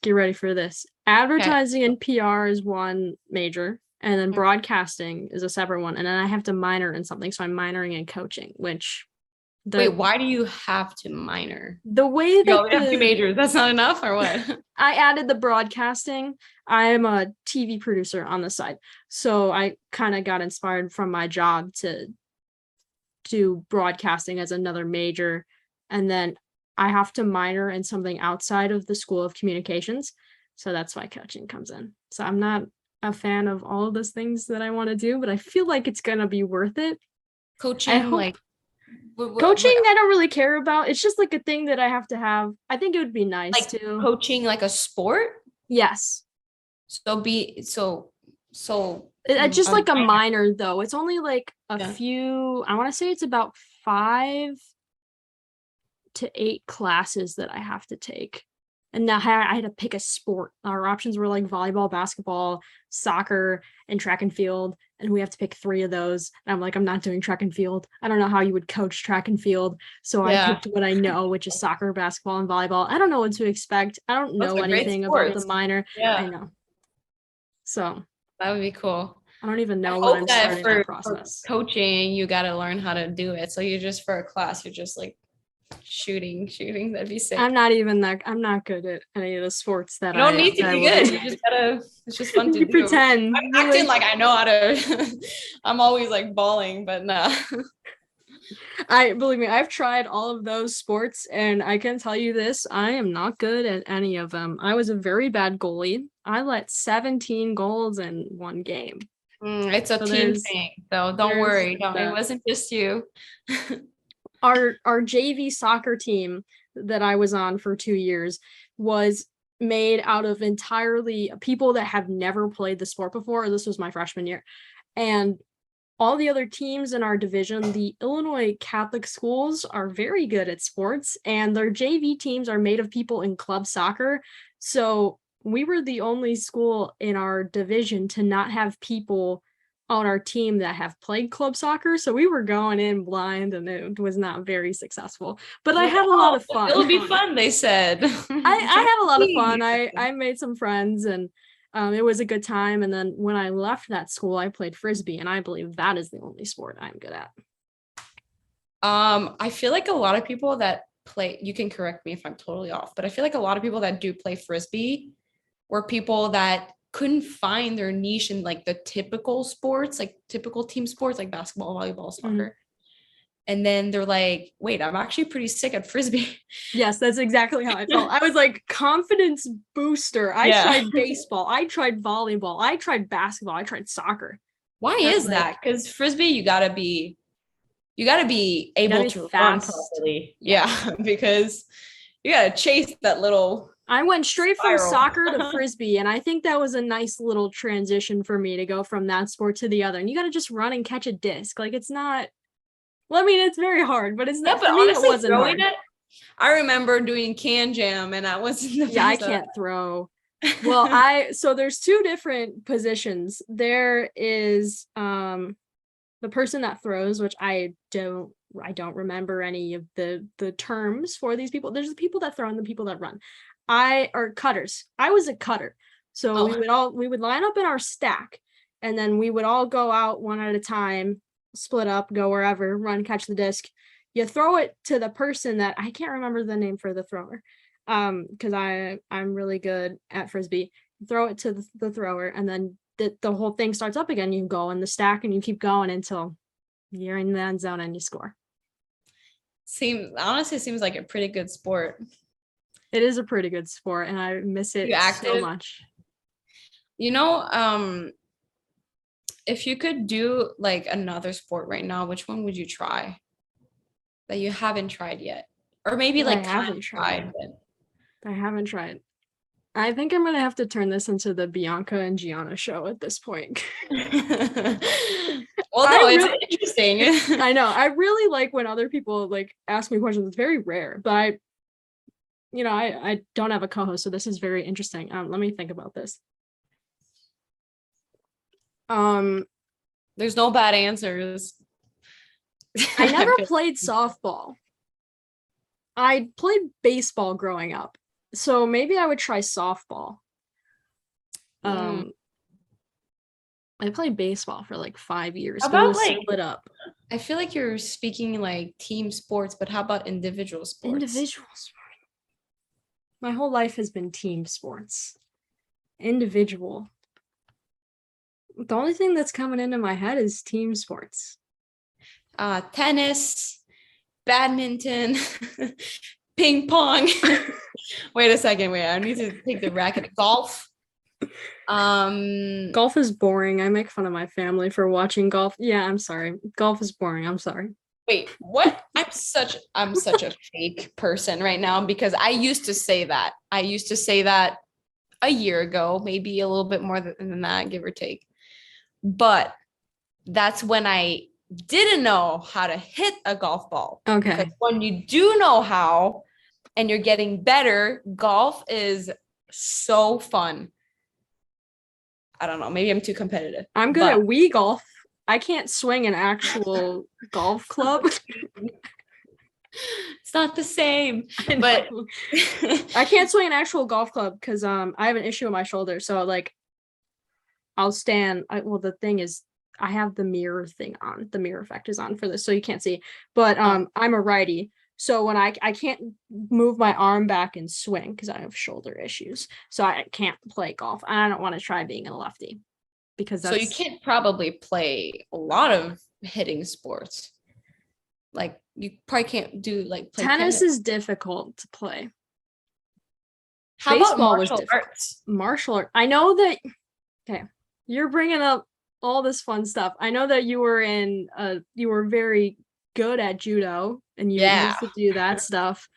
Speaker 7: get ready for this. Advertising and PR is one major, and then broadcasting is a separate one. And then I have to minor in something. So I'm minoring in coaching, which
Speaker 8: wait, why do you have to minor?
Speaker 7: The way that
Speaker 8: you have 2 majors, that's not enough, or what?
Speaker 7: I added the broadcasting. I am a TV producer on the side. So I kind of got inspired from my job to do broadcasting as another major. And then I have to minor in something outside of the School of Communications. So that's why coaching comes in. So I'm not a fan of all of those things that I want to do, but I feel like it's going to be worth it.
Speaker 8: Coaching,
Speaker 7: coaching, I don't really care about. It's just like a thing that I have to have. I think it would be nice
Speaker 8: like
Speaker 7: to
Speaker 8: coaching like a sport.
Speaker 7: Yes.
Speaker 8: It's
Speaker 7: just like a minor though. It's only like a few. I want to say it's about 5 to 8 classes that I have to take. And now I had to pick a sport. Our options were like volleyball, basketball, soccer, and track and field. And we have to pick 3 of those. And I'm like, I'm not doing track and field. I don't know how you would coach track and field. So I picked what I know, which is soccer, basketball, and volleyball. I don't know what to expect. I don't know anything about the minor.
Speaker 8: Yeah.
Speaker 7: I know. So
Speaker 8: that would be cool.
Speaker 7: I don't even know what I'm starting that process.
Speaker 8: For coaching, you got to learn how to do it. So you just, for a class, you're just like shooting. That'd be sick.
Speaker 7: I'm not good at any of the sports that
Speaker 8: you don't need to be good. You just gotta, it's just fun to do.
Speaker 7: Pretend.
Speaker 8: I'm acting like I know how to. I'm always like bawling, but nah.
Speaker 7: Believe me, I've tried all of those sports, and I can tell you this, I am not good at any of them. I was a very bad goalie. I let 17 goals in one game.
Speaker 8: It's a team thing, so don't worry. It wasn't just you.
Speaker 7: Our JV soccer team that I was on for 2 years was made out of entirely people that have never played the sport before. This was my freshman year. And all the other teams in our division, the Illinois Catholic schools, are very good at sports, and their JV teams are made of people in club soccer. So we were the only school in our division to not have people on our team that have played club soccer. So we were going in blind, and it was not very successful. But I had a lot of fun.
Speaker 8: It'll be fun, they said.
Speaker 7: I had a lot of fun. I made some friends, and it was a good time. And then when I left that school, I played Frisbee, and I believe that is the only sport I'm good at.
Speaker 8: I feel like a lot of people that play, you can correct me if I'm totally off, but I feel like a lot of people that do play Frisbee were people that couldn't find their niche in like the typical sports, like typical team sports, like basketball, volleyball, soccer. Mm-hmm. And then they're like, wait, I'm actually pretty sick at Frisbee.
Speaker 7: Yes, that's exactly how I felt. I was like, confidence booster. I tried baseball. I tried volleyball. I tried basketball. I tried soccer.
Speaker 8: Why is that? Because Frisbee, you gotta be able to run properly. Yeah, because you gotta chase that little.
Speaker 7: I went straight from soccer to Frisbee, and I think that was a nice little transition for me to go from that sport to the other. And you gotta just run and catch a disc. Like, it's not. Well, I mean, it's very hard, but it's not.
Speaker 8: Yeah, but
Speaker 7: for me,
Speaker 8: honestly,
Speaker 7: it wasn't hard.
Speaker 8: I remember doing can jam, and I wasn't.
Speaker 7: I can't throw. Well, so there's 2 different positions. There is the person that throws, which I don't remember any of the terms for these people. There's the people that throw and the people that run. Are cutters. I was a cutter. So we would line up in our stack, and then we would all go out one at a time, split up, go wherever, run, catch the disc. You throw it to the person that I can't remember the name for the thrower. Because I'm really good at Frisbee. You throw it to the thrower, and then the whole thing starts up again. You go in the stack, and you keep going until you're in the end zone and you score.
Speaker 8: Honestly seems like a pretty good sport.
Speaker 7: It is a pretty good sport, and I miss it so much.
Speaker 8: You know, if you could do like another sport right now, which one would you try that you haven't tried yet? Or maybe like
Speaker 7: I haven't tried. I think I'm gonna have to turn this into the Bianca and Gianna show at this point.
Speaker 8: Well, no, it's interesting.
Speaker 7: I know. I really like when other people like ask me questions. It's very rare, but I don't have a co-host, so this is very interesting. Let me think about this.
Speaker 8: There's no bad answers.
Speaker 7: I never played softball. I played baseball growing up, so maybe I would try softball. I played baseball for like 5 years.
Speaker 8: How about like
Speaker 7: split up?
Speaker 8: I feel like you're speaking like team sports, but how about individual sports?
Speaker 7: Individual sport. My whole life has been team sports. Individual. The only thing that's coming into my head is team sports.
Speaker 8: Tennis, badminton, ping pong. Wait a second. I need to take the racket. Golf.
Speaker 7: Golf is boring. I make fun of my family for watching golf. Yeah, I'm sorry. Golf is boring. I'm sorry.
Speaker 8: Wait, what? I'm such a fake person right now, because I used to say that. I used to say that a year ago, maybe a little bit more than that, give or take. But that's when I didn't know how to hit a golf ball.
Speaker 7: Okay.
Speaker 8: Because when you do know how, and you're getting better, golf is so fun. I don't know. Maybe I'm too competitive.
Speaker 7: I'm good at Wii golf. I can't swing an actual golf club.
Speaker 8: It's not the same, but
Speaker 7: I can't swing an actual golf club because I have an issue with my shoulder. So like, I'll stand. The thing is, I have the mirror thing on. The mirror effect is on for this, so you can't see. But I'm a righty, so when I can't move my arm back and swing because I have shoulder issues, so I can't play golf. And I don't want to try being a lefty because that's...
Speaker 8: So you can't probably play a lot of hitting sports. Like you probably can't do like play
Speaker 7: tennis is difficult to play.
Speaker 8: How
Speaker 7: Baseball
Speaker 8: about martial arts?
Speaker 7: Martial art. I know that. Okay, you're bringing up all this fun stuff. I know that you were very good at judo and you used to do that stuff.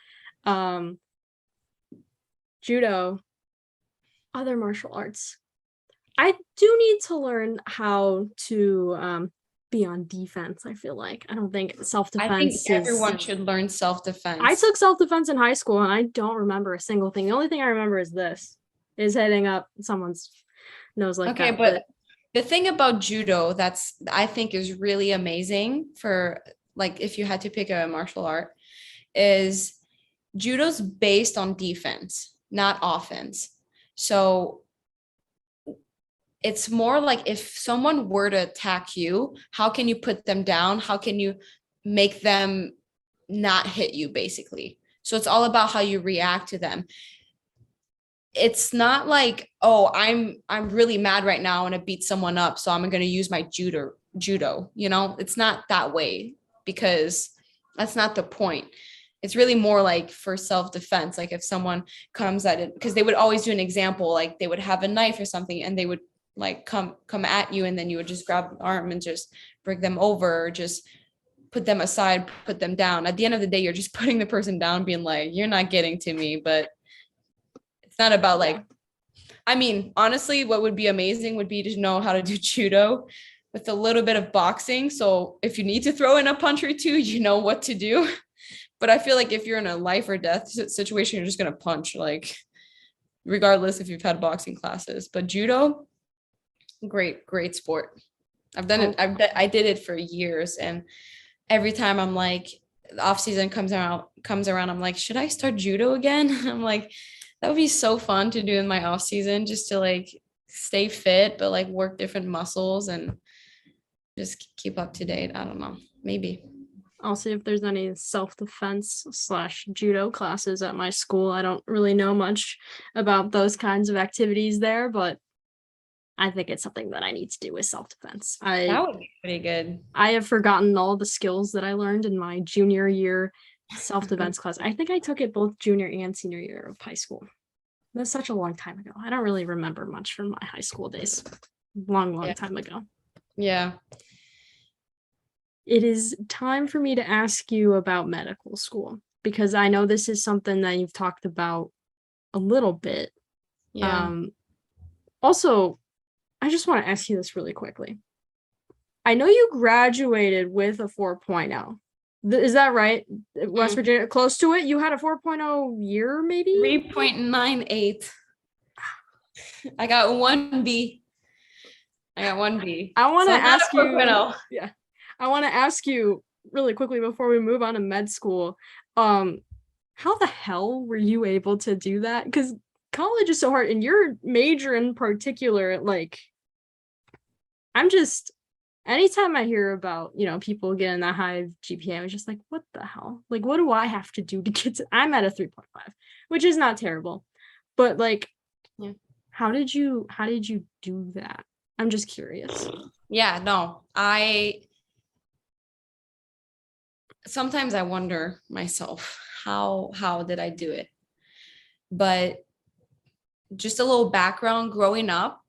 Speaker 7: Judo, other martial arts. I do need to learn how to be on defense. I feel like I don't think self-defense.
Speaker 8: I think everyone should learn self-defense.
Speaker 7: I took self-defense in high school and I don't remember a single thing. The only thing I remember is hitting up someone's nose like that.
Speaker 8: Okay, but the thing about judo that's I think is really amazing for like if you had to pick a martial art is judo's based on defense, not offense. So it's more like if someone were to attack you, how can you put them down? How can you make them not hit you, basically? So it's all about how you react to them. It's not like, oh, I'm really mad right now and I beat someone up, so I'm going to use my judo, you know? It's not that way because that's not the point. It's really more like for self-defense. Like if someone comes at it, because they would always do an example, like they would have a knife or something and they would like come at you and then you would just grab the arm and just bring them over or just put them aside, put them down. At the end of the day, you're just putting the person down, being like, you're not getting to me. But it's not about like, I mean, honestly, what would be amazing would be to know how to do judo with a little bit of boxing. So if you need to throw in a punch or two, you know what to do. But I feel like if you're in a life or death situation, you're just going to punch, like regardless if you've had boxing classes. But judo, great sport. I've done it. I did it for years. And every time I'm like, the off season comes around, I'm like, should I start judo again? I'm like, that would be so fun to do in my off season, just to like stay fit, but like work different muscles and just keep up to date. I don't know. Maybe.
Speaker 7: I'll see if there's any self-defense / judo classes at my school. I don't really know much about those kinds of activities there, but I think it's something that I need to do with self-defense.
Speaker 8: That would be pretty good.
Speaker 7: I have forgotten all the skills that I learned in my junior year self-defense class. I think I took it both junior and senior year of high school. That's such a long time ago. I don't really remember much from my high school days. Long time ago.
Speaker 8: Yeah.
Speaker 7: It is time for me to ask you about medical school, because I know this is something that you've talked about a little bit.
Speaker 8: Yeah.
Speaker 7: Also, I just want to ask you this really quickly. I know you graduated with a 4.0. Is that right? West Virginia, close to it? You had a 4.0 year, maybe?
Speaker 8: 3.98. I got one B. I want to
Speaker 7: ask you. Yeah. I want to ask you really quickly before we move on to med school. How the hell were you able to do that? Because college is so hard, and your major in particular, like, anytime I hear about, people getting that high GPA, I was just like, what the hell? Like, what do I have to do to get to, I'm at a 3.5, which is not terrible, but like, how did you do that? I'm just curious.
Speaker 8: Yeah, no, sometimes I wonder myself, how did I do it? But just a little background, growing up,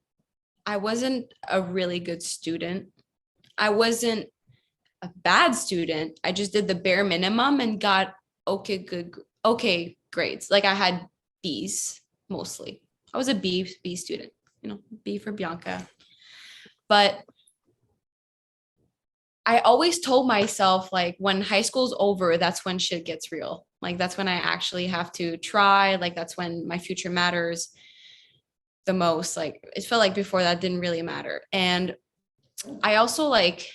Speaker 8: I wasn't a really good student. I wasn't a bad student. I just did the bare minimum and got okay grades. Like I had B's mostly. I was a B student, B for Bianca. But I always told myself, like, when high school's over, that's when shit gets real. Like that's when I actually have to try. Like that's when my future matters the most. Like it felt like before that didn't really matter. And I also like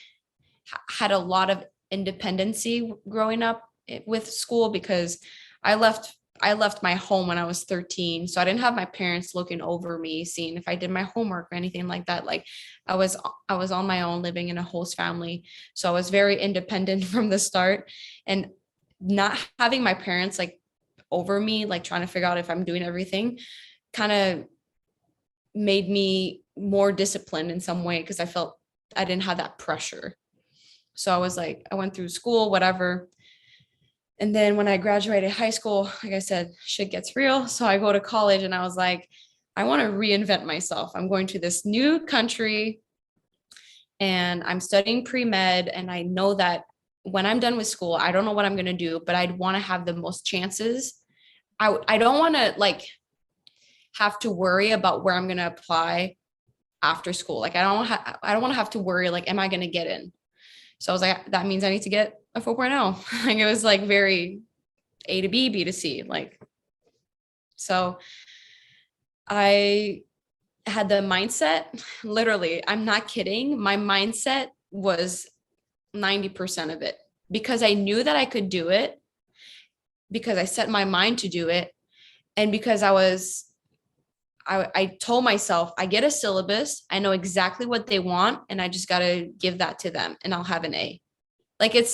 Speaker 8: had a lot of independency growing up with school because I left my home when I was 13. So I didn't have my parents looking over me, seeing if I did my homework or anything like that. Like I was on my own, living in a host family. So I was very independent from the start, and not having my parents like over me, like trying to figure out if I'm doing everything, kind of made me more disciplined in some way because I felt I didn't have that pressure. So I was like, I went through school, whatever. And then when I graduated high school, like I said, shit gets real. So I go to college and I was like, I want to reinvent myself. I'm going to this new country and I'm studying pre-med. And I know that when I'm done with school, I don't know what I'm going to do, but I'd want to have the most chances. I don't want to like have to worry about where I'm going to apply after school. Like I don't want to have to worry, like, am I going to get in? So I was like, that means I need to get a 4.0. Like it was like very A to B, B to C. Like, so I had the mindset, literally, I'm not kidding. My mindset was 90% of it because I knew that I could do it, because I set my mind to do it. And because I told myself, I get a syllabus, I know exactly what they want, and I just got to give that to them and I'll have an A. Like it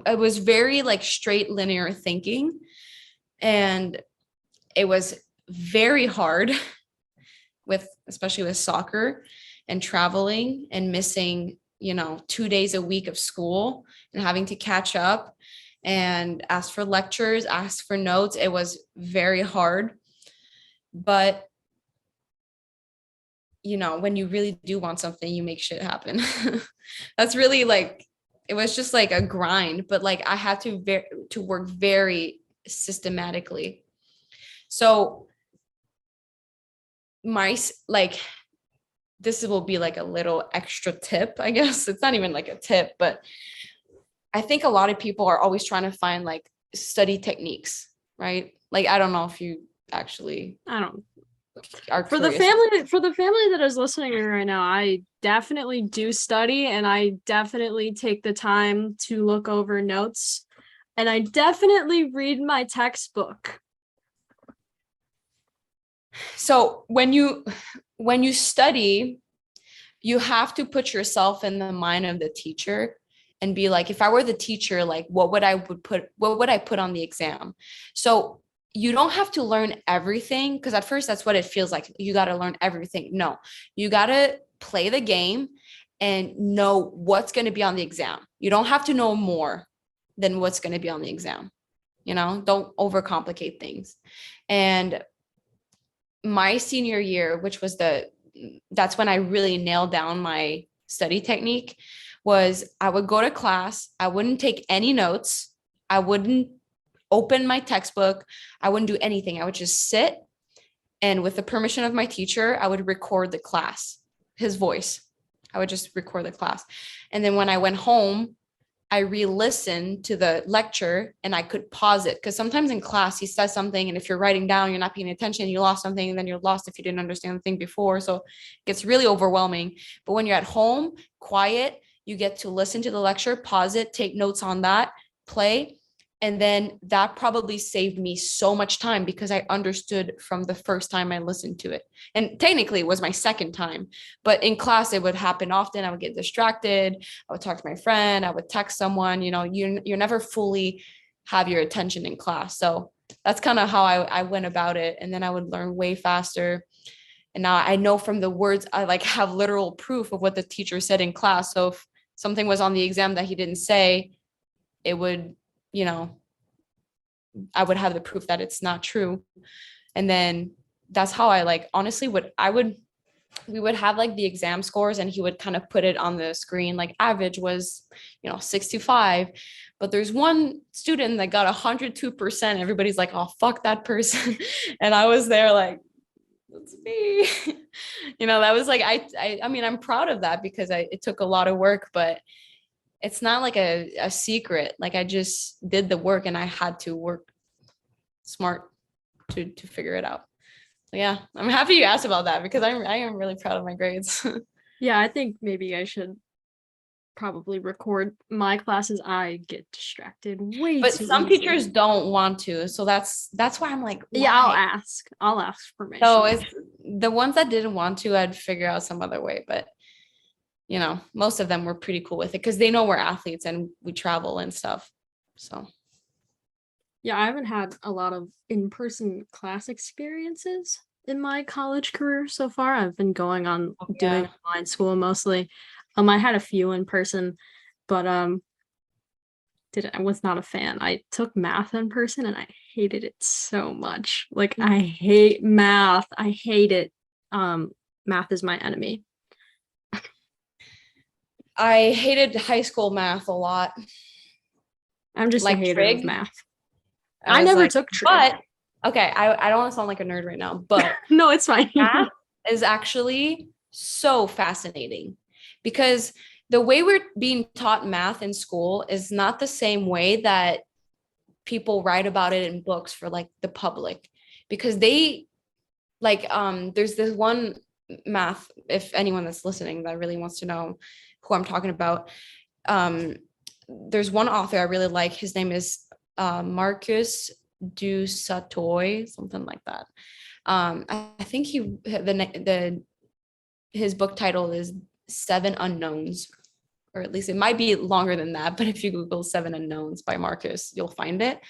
Speaker 8: was very like straight linear thinking. And it was very hard especially with soccer and traveling and missing, 2 days a week of school and having to catch up and ask for lectures, ask for notes. It was very hard. But when you really do want something, you make shit happen. That's really like, it was just like a grind, but like I had to work very systematically. So this will be like a little extra tip, I guess. It's not even like a tip, but I think a lot of people are always trying to find like study techniques, right? Like, I don't know if you actually,
Speaker 7: I don't.
Speaker 8: For
Speaker 7: the family that is listening to me right now, I definitely do study, and I definitely take the time to look over notes, and I definitely read my textbook.
Speaker 8: So when you study, you have to put yourself in the mind of the teacher and be like, if I were the teacher, like what would I put on the exam? So you don't have to learn everything, because at first that's what it feels like. You got to learn everything. No, you got to play the game and know what's going to be on the exam. You don't have to know more than what's going to be on the exam. Don't overcomplicate things. And my senior year, which was that's when I really nailed down my study technique, was I would go to class. I wouldn't take any notes. I wouldn't open my textbook. I wouldn't do anything. I would just sit, and with the permission of my teacher, I would record the class, his voice. I would just record the class. And then when I went home, I re-listened to the lecture and I could pause it, because sometimes in class he says something, and if you're writing down, you're not paying attention, you lost something, and then you're lost if you didn't understand the thing before. So it gets really overwhelming. But when you're at home, quiet, you get to listen to the lecture, pause it, take notes on that, play. And then that probably saved me so much time, because I understood from the first time I listened to it. And technically it was my second time, but in class it would happen often. I would get distracted. I would talk to my friend. I would text someone. You never fully have your attention in class. So that's kind of how I went about it. And then I would learn way faster. And now I know from the words, I like have literal proof of what the teacher said in class. So if something was on the exam that he didn't say, it would, I would have the proof that it's not true. And then that's how I like, honestly, we would have like the exam scores, and he would kind of put it on the screen. Like average was, 65, but there's one student that got 102%. Everybody's like, oh, fuck that person. And I was there like, that's me. That was like, I mean, I'm proud of that, because it took a lot of work, but it's not like a secret. Like I just did the work, and I had to work smart to figure it out. So yeah, I'm happy you asked about that because I am really proud of my grades.
Speaker 7: Yeah, I think maybe I should probably record my classes. I get distracted way
Speaker 8: But
Speaker 7: too
Speaker 8: some
Speaker 7: easily.
Speaker 8: teachers don't want to, so that's why I'm like,
Speaker 7: Yeah,
Speaker 8: why?
Speaker 7: I'll ask permission.
Speaker 8: So it's the ones that didn't want to, I'd figure out some other way. But you know, most of them were pretty cool with it because they know we're athletes and we travel and stuff. So
Speaker 7: yeah, I haven't had a lot of in-person class experiences in my college career so far. I've been going on doing online school mostly. I had a few in person, but I was not a fan. I took math in person and I hated it so much. Like I hate math. I hate it. Math is my enemy.
Speaker 8: I hated high school math a lot.
Speaker 7: I'm just
Speaker 8: like
Speaker 7: a hater
Speaker 8: trig.
Speaker 7: of math. I never took trig.
Speaker 8: But okay, I don't want to sound like a nerd right now, but
Speaker 7: no, it's fine.
Speaker 8: math is actually so fascinating because the way we're being taught math in school is not the same way that people write about it in books for like the public, because they like there's this one math, if anyone that's listening that really wants to know who I'm talking about, there's one author I really like. His name is Marcus du Sautoy, something like that. I think his book title is Seven Unknowns, or at least it might be longer than that, but if you Google Seven Unknowns by Marcus, you'll find it.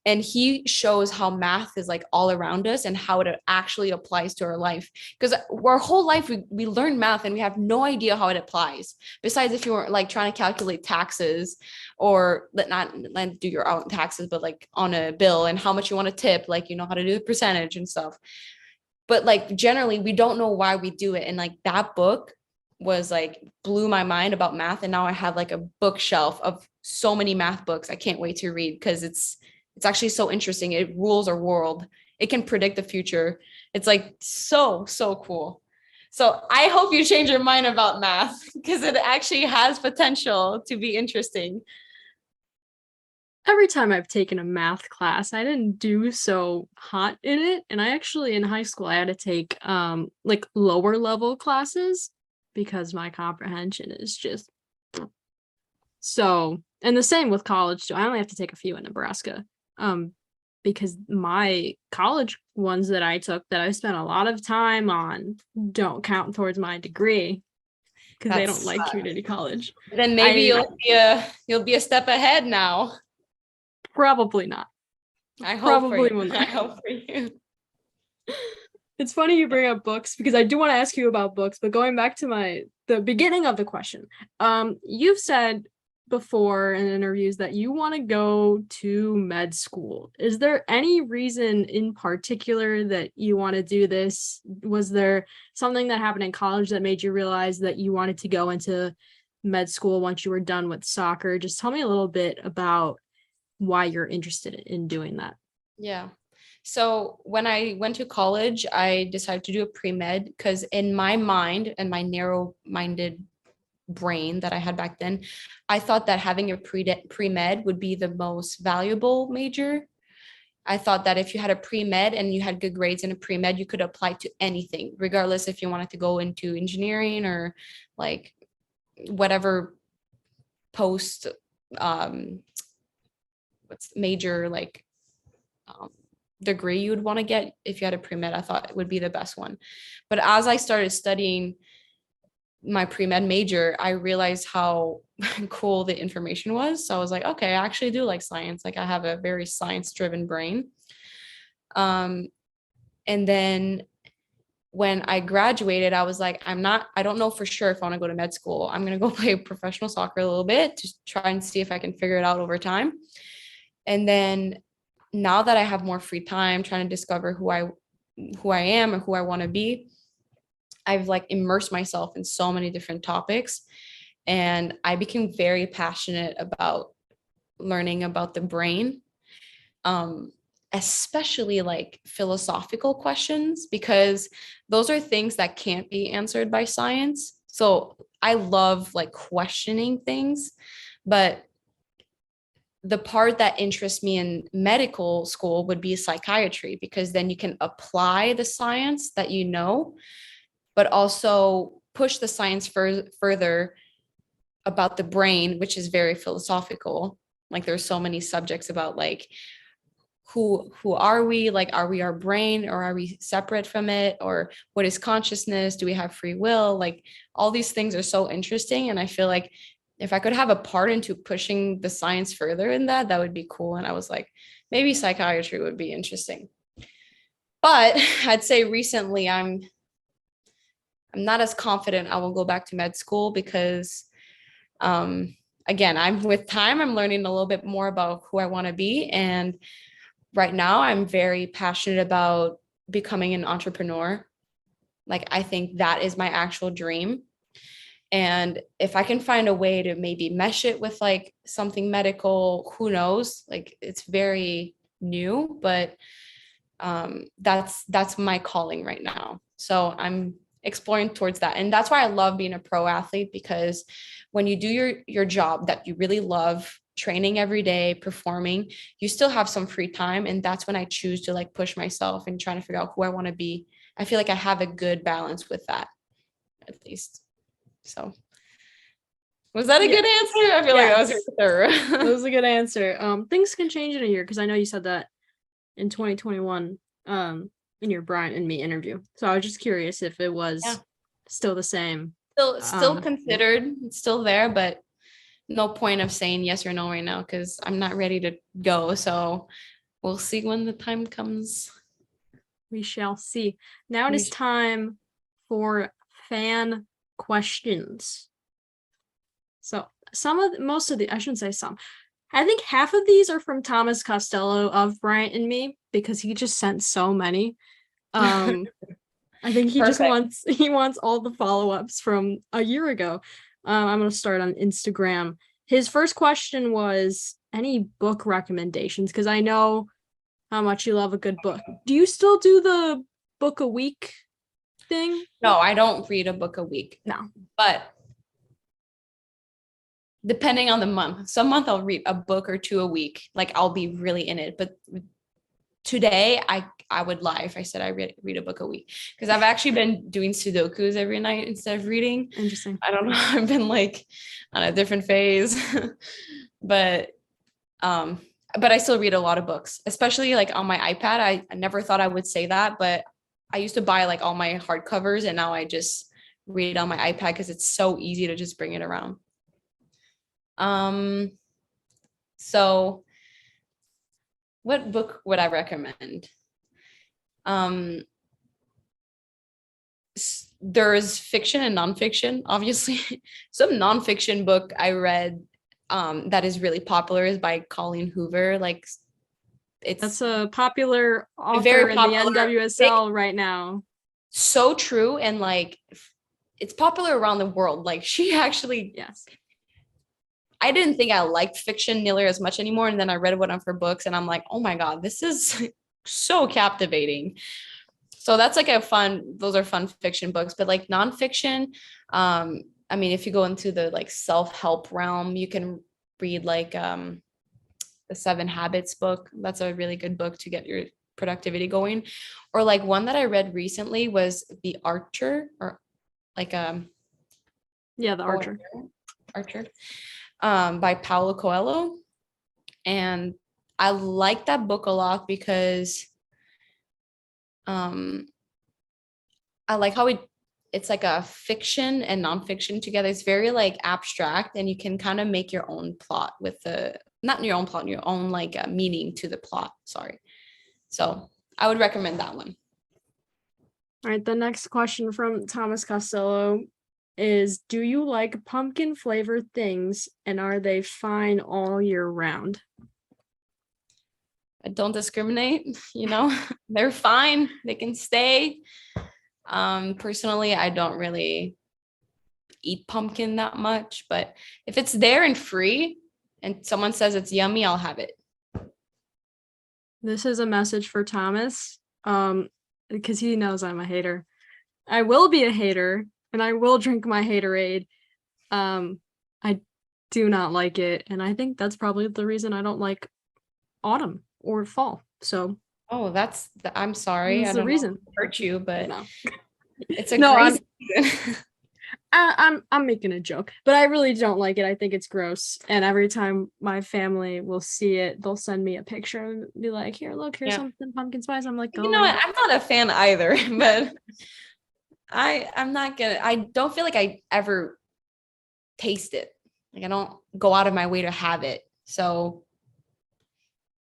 Speaker 8: And he shows how math is like all around us and how it actually applies to our life. Because our whole life, we learn math and we have no idea how it applies. Besides, if you were like trying to calculate taxes or not do your own taxes, but like on a bill and how much you want to tip, like, you know, how to do the percentage and stuff. But like, generally, we don't know why we do it. And like that book was like, blew my mind about math. And now I have like a bookshelf of so many math books I can't wait to read because it's actually so interesting. It rules our world. It can predict the future. It's like so cool. So I hope you change your mind about math because it actually has potential to be interesting.
Speaker 7: Every time I've taken a math class, I didn't do so hot in it. And I actually, in high school, I had to take like lower level classes because my comprehension is just so. And the same with college too. I only have to take a few in Nebraska. Because my college ones that I took that I spent a lot of time on don't count towards my degree because they don't like community college.
Speaker 8: Then maybe you'll be a step ahead now.
Speaker 7: Probably not.
Speaker 8: I hope
Speaker 7: probably
Speaker 8: for you.
Speaker 7: will not.
Speaker 8: I hope for you.
Speaker 7: It's funny you bring up books because I do want to ask you about books, but going back to the beginning of the question, you've said before in interviews that you want to go to med school. Is there any reason in particular that you want to do this? Was there something that happened in college that made you realize that you wanted to go into med school once you were done with soccer? Just tell me a little bit about why you're interested in doing that.
Speaker 8: Yeah. So when I went to college, I decided to do a pre-med because in my mind and my narrow-minded brain that I had back then, I thought that having a pre-med would be the most valuable major. I thought that if you had a pre-med and you had good grades in a pre-med, you could apply to anything, regardless if you wanted to go into engineering or like whatever post what's major like degree you would want to get. If you had a pre-med, I thought it would be the best one. But as I started studying my pre-med major, I realized how cool the information was. So I was like, okay, I actually do like science. Like I have a very science-driven brain. And then when I graduated, I was like, I don't know for sure if I want to go to med school. I'm going to go play professional soccer a little bit to try and see if I can figure it out over time. And then now that I have more free time trying to discover who I am or who I want to be, I've like immersed myself in so many different topics, and I became very passionate about learning about the brain, especially like philosophical questions, because those are things that can't be answered by science. So I love like questioning things, but the part that interests me in medical school would be psychiatry, because then you can apply the science that you know, but also push the science further about the brain, which is very philosophical. Like there's so many subjects about like who are we? Like, are we our brain, or are we separate from it? Or what is consciousness? Do we have free will? Like all these things are so interesting. And I feel like if I could have a part into pushing the science further in that, that would be cool. And I was like, maybe psychiatry would be interesting. But I'd say recently I'm not as confident I will go back to med school because again, I'm learning a little bit more about who I want to be. And right now I'm very passionate about becoming an entrepreneur. Like, I think that is my actual dream. And if I can find a way to maybe mesh it with like something medical, who knows? Like, it's very new, but that's my calling right now. So I'm exploring towards that. And that's why I love being a pro athlete, because when you do your job that you really love, training every day, performing, you still have some free time. And that's when I choose to like push myself and trying to figure out who I want to be. I feel like I have a good balance with that, at least. So was that a good answer? I feel like that was thorough.
Speaker 7: That was a good answer. Things can change in a year, because I know you said that in 2021 in your Bryant and Me interview. So I was just curious if it was still the same.
Speaker 8: Still considered, it's still there, but no point of saying yes or no right now because I'm not ready to go. So we'll see when the time comes.
Speaker 7: We shall see. Now it is time for fan questions. So I shouldn't say some. I think half of these are from Thomas Costello of Bryant and Me, because he just sent so many. I think he just wants all the follow-ups from a year ago. I'm going to start on Instagram. His first question was any book recommendations, because I know how much you love a good book. Do you still do the book a week thing?
Speaker 8: No, I don't read a book a week.
Speaker 7: No.
Speaker 8: But depending on the month, some month I'll read a book or two a week. Like, I'll be really in it. But today I would lie if I said I read a book a week, because I've actually been doing Sudokus every night instead of reading.
Speaker 7: Interesting.
Speaker 8: I don't know. I've been like on a different phase, but I still read a lot of books, especially like on my iPad. I never thought I would say that, but I used to buy like all my hardcovers, and now I just read on my iPad because it's so easy to just bring it around. So what book would I recommend? There's fiction and nonfiction, obviously. Some nonfiction book I read that is really popular is by Colleen Hoover. Like,
Speaker 7: that's a popular author
Speaker 8: very popular,
Speaker 7: in the NWSL right now.
Speaker 8: So true. And like, it's popular around the world. Like, she actually,
Speaker 7: yes.
Speaker 8: I didn't think I liked fiction nearly as much anymore. And then I read one of her books and I'm like, oh my God, this is so captivating. So that's like those are fun fiction books. But like nonfiction, I mean, if you go into the like self-help realm, you can read like the 7 Habits book. That's a really good book to get your productivity going. Or like one that I read recently was The Archer, or like The Archer. By Paulo Coelho. And I like that book a lot because I like how it's like a fiction and nonfiction together. It's very like abstract, and you can kind of make your own plot with your own like meaning to the plot. Sorry. So I would recommend that one.
Speaker 7: All right. The next question from Thomas Costello is, do you like pumpkin flavored things, and are they fine all year round?
Speaker 8: I don't discriminate, they're fine. They can stay. Personally, I don't really eat pumpkin that much, but if it's there and free and someone says it's yummy, I'll have it.
Speaker 7: This is a message for Thomas, because he knows I'm a hater. I will be a hater, and I will drink my haterade. I do not like it, and I think that's probably the reason I don't like autumn or fall. So
Speaker 8: I'm sorry.
Speaker 7: that's
Speaker 8: I
Speaker 7: the
Speaker 8: don't
Speaker 7: reason.
Speaker 8: know if it hurt you, but
Speaker 7: No.
Speaker 8: it's a
Speaker 7: No,
Speaker 8: great season.
Speaker 7: I'm making a joke, but I really don't like it. I think it's gross. And every time my family will see it, they'll send me a picture and be like, "Here, look, here's
Speaker 8: Yeah.
Speaker 7: something pumpkin spice." I'm like,
Speaker 8: You know what? I'm not a fan either, but I'm not gonna. I don't feel like I ever taste it. Like I don't go out of my way to have it. So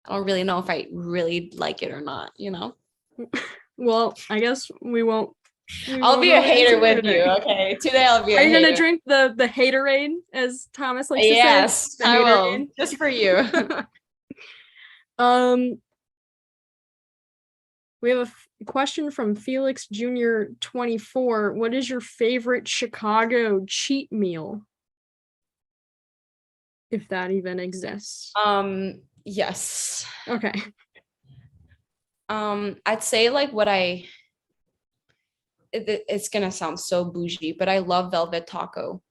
Speaker 8: I don't really know if I really like it or not, you know?
Speaker 7: Well, I guess we won't.
Speaker 8: I'll be a hater with you. Okay. Today I'll be a
Speaker 7: Are you
Speaker 8: hater.
Speaker 7: gonna drink the haterade, as Thomas likes
Speaker 8: Yes,
Speaker 7: to say?
Speaker 8: I will.
Speaker 7: Haterade?
Speaker 8: Just for you.
Speaker 7: We have a question from Felix Jr. 24. What is your favorite Chicago cheat meal? If that even exists.
Speaker 8: Yes.
Speaker 7: Okay.
Speaker 8: I'd say like it's gonna sound so bougie, but I love velvet taco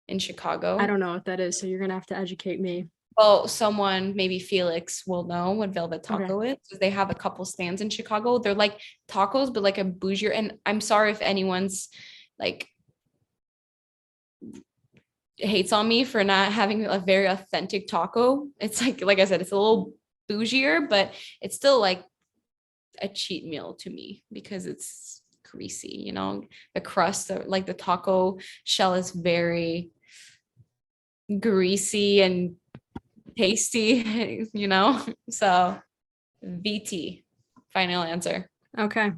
Speaker 8: in Chicago.
Speaker 7: I don't know what that is, so you're gonna have to educate me.
Speaker 8: Well, someone, maybe Felix, will know what velvet taco is. They have a couple stands in Chicago. They're like tacos, but like a bougier. And I'm sorry if anyone's like hates on me for not having a very authentic taco. It's like I said, it's a little bougier, but it's still like a cheat meal to me because it's greasy, you know. The crust, like the taco shell, is very greasy and tasty, you know. So VT, final answer.
Speaker 7: Okay.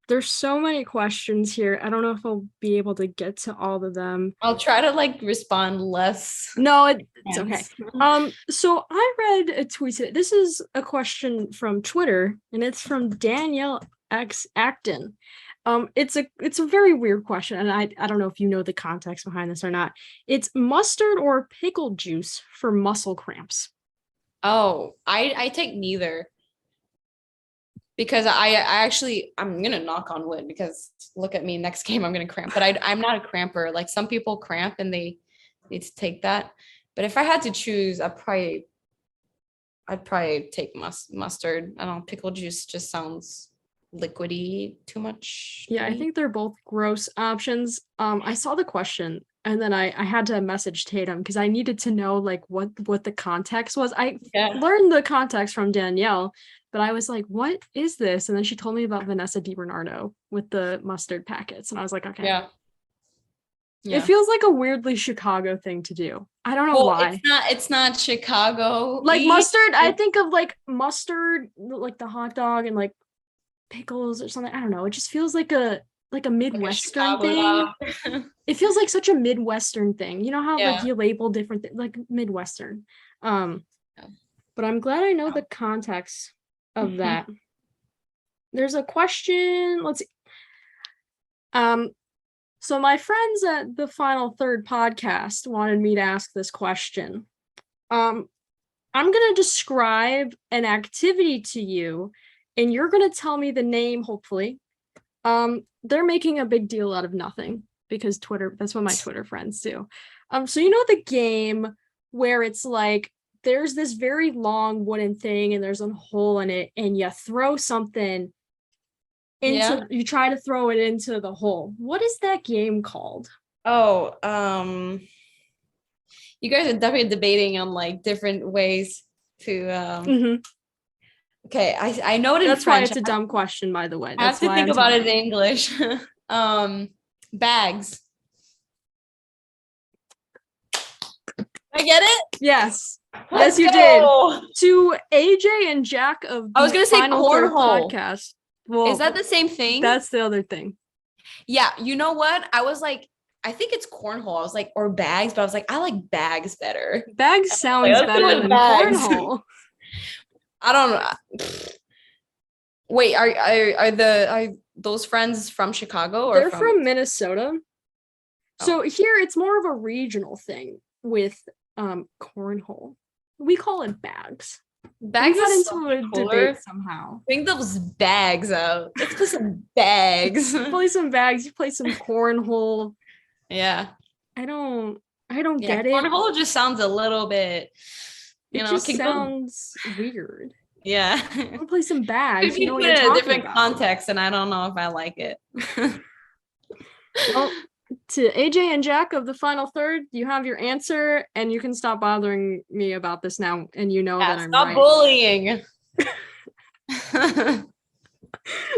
Speaker 7: There's so many questions here. I don't know if I'll be able to get to all of them.
Speaker 8: I'll try to like respond less.
Speaker 7: No, it's okay. So I read a tweet today. This is a question from Twitter, and it's from Danielle X Acton. It's a very weird question, and I don't know if you know the context behind this or not. It's mustard or pickle juice for muscle cramps.
Speaker 8: Oh, I take neither. Because I'm gonna knock on wood because look at me, next game I'm gonna cramp. But I'm not a cramper. Like some people cramp and they need to take that. But if I had to choose, I'd probably take mustard. I don't know, pickle juice just sounds liquidy too much.
Speaker 7: Yeah, I think they're both gross options. I saw the question and then I had to message Tatum because I needed to know like what the context was. I learned the context from Danielle, but I was like, what is this? And then she told me about Vanessa DiBernardo with the mustard packets. And I was like, okay.
Speaker 8: Yeah.
Speaker 7: It feels like a weirdly Chicago thing to do. I don't know why.
Speaker 8: It's not Chicago.
Speaker 7: Like mustard, I think of like mustard, like the hot dog and like pickles or something. I don't know. It just feels like a Midwestern thing. It feels like such a Midwestern thing. You know how like you label different things, like Midwestern. But I'm glad I know the context of that. There's a question. Let's see. So my friends at the Final Third podcast wanted me to ask this question. I'm gonna describe an activity to you, and you're gonna tell me the name, hopefully. They're making a big deal out of nothing because Twitter, that's what my Twitter friends do. So you know the game where it's like there's this very long wooden thing and there's a hole in it and you throw something into you try to throw it into the hole. What is that game called?
Speaker 8: Oh, you guys are definitely debating on like different ways to Okay, I know it in
Speaker 7: That's
Speaker 8: French.
Speaker 7: why it's a dumb question, by the way.
Speaker 8: I have to think about it in English. Bags. I get it?
Speaker 7: Yes. Yes, you did. To AJ and Jack of
Speaker 8: I was gonna say cornhole
Speaker 7: podcast. Well,
Speaker 8: is that the same thing?
Speaker 7: That's the other thing.
Speaker 8: Yeah, you know what? I was like, I think it's cornhole. I was like, or bags, but I was like, I like bags better.
Speaker 7: Bags sounds better than cornhole.
Speaker 8: I don't know. Wait, are those friends from Chicago or
Speaker 7: they're from Minnesota? Oh. So here it's more of a regional thing with cornhole. We call it bags.
Speaker 8: Bags
Speaker 7: got into
Speaker 8: so
Speaker 7: a debate somehow.
Speaker 8: Bring those bags out. Let's play some bags.
Speaker 7: Play some bags. You play some cornhole.
Speaker 8: Yeah.
Speaker 7: I don't I don't
Speaker 8: Yeah,
Speaker 7: get it.
Speaker 8: cornhole just sounds a little bit,
Speaker 7: It just sounds weird.
Speaker 8: Yeah.
Speaker 7: I want to play some bags.
Speaker 8: If
Speaker 7: You
Speaker 8: you
Speaker 7: know what
Speaker 8: put
Speaker 7: you're
Speaker 8: it in a
Speaker 7: talking
Speaker 8: different
Speaker 7: about.
Speaker 8: context, and I don't know if I like it.
Speaker 7: Well, to AJ and Jack of the final third, you have your answer, and you can stop bothering me about this now. And you know that I'm
Speaker 8: stop
Speaker 7: right.
Speaker 8: bullying.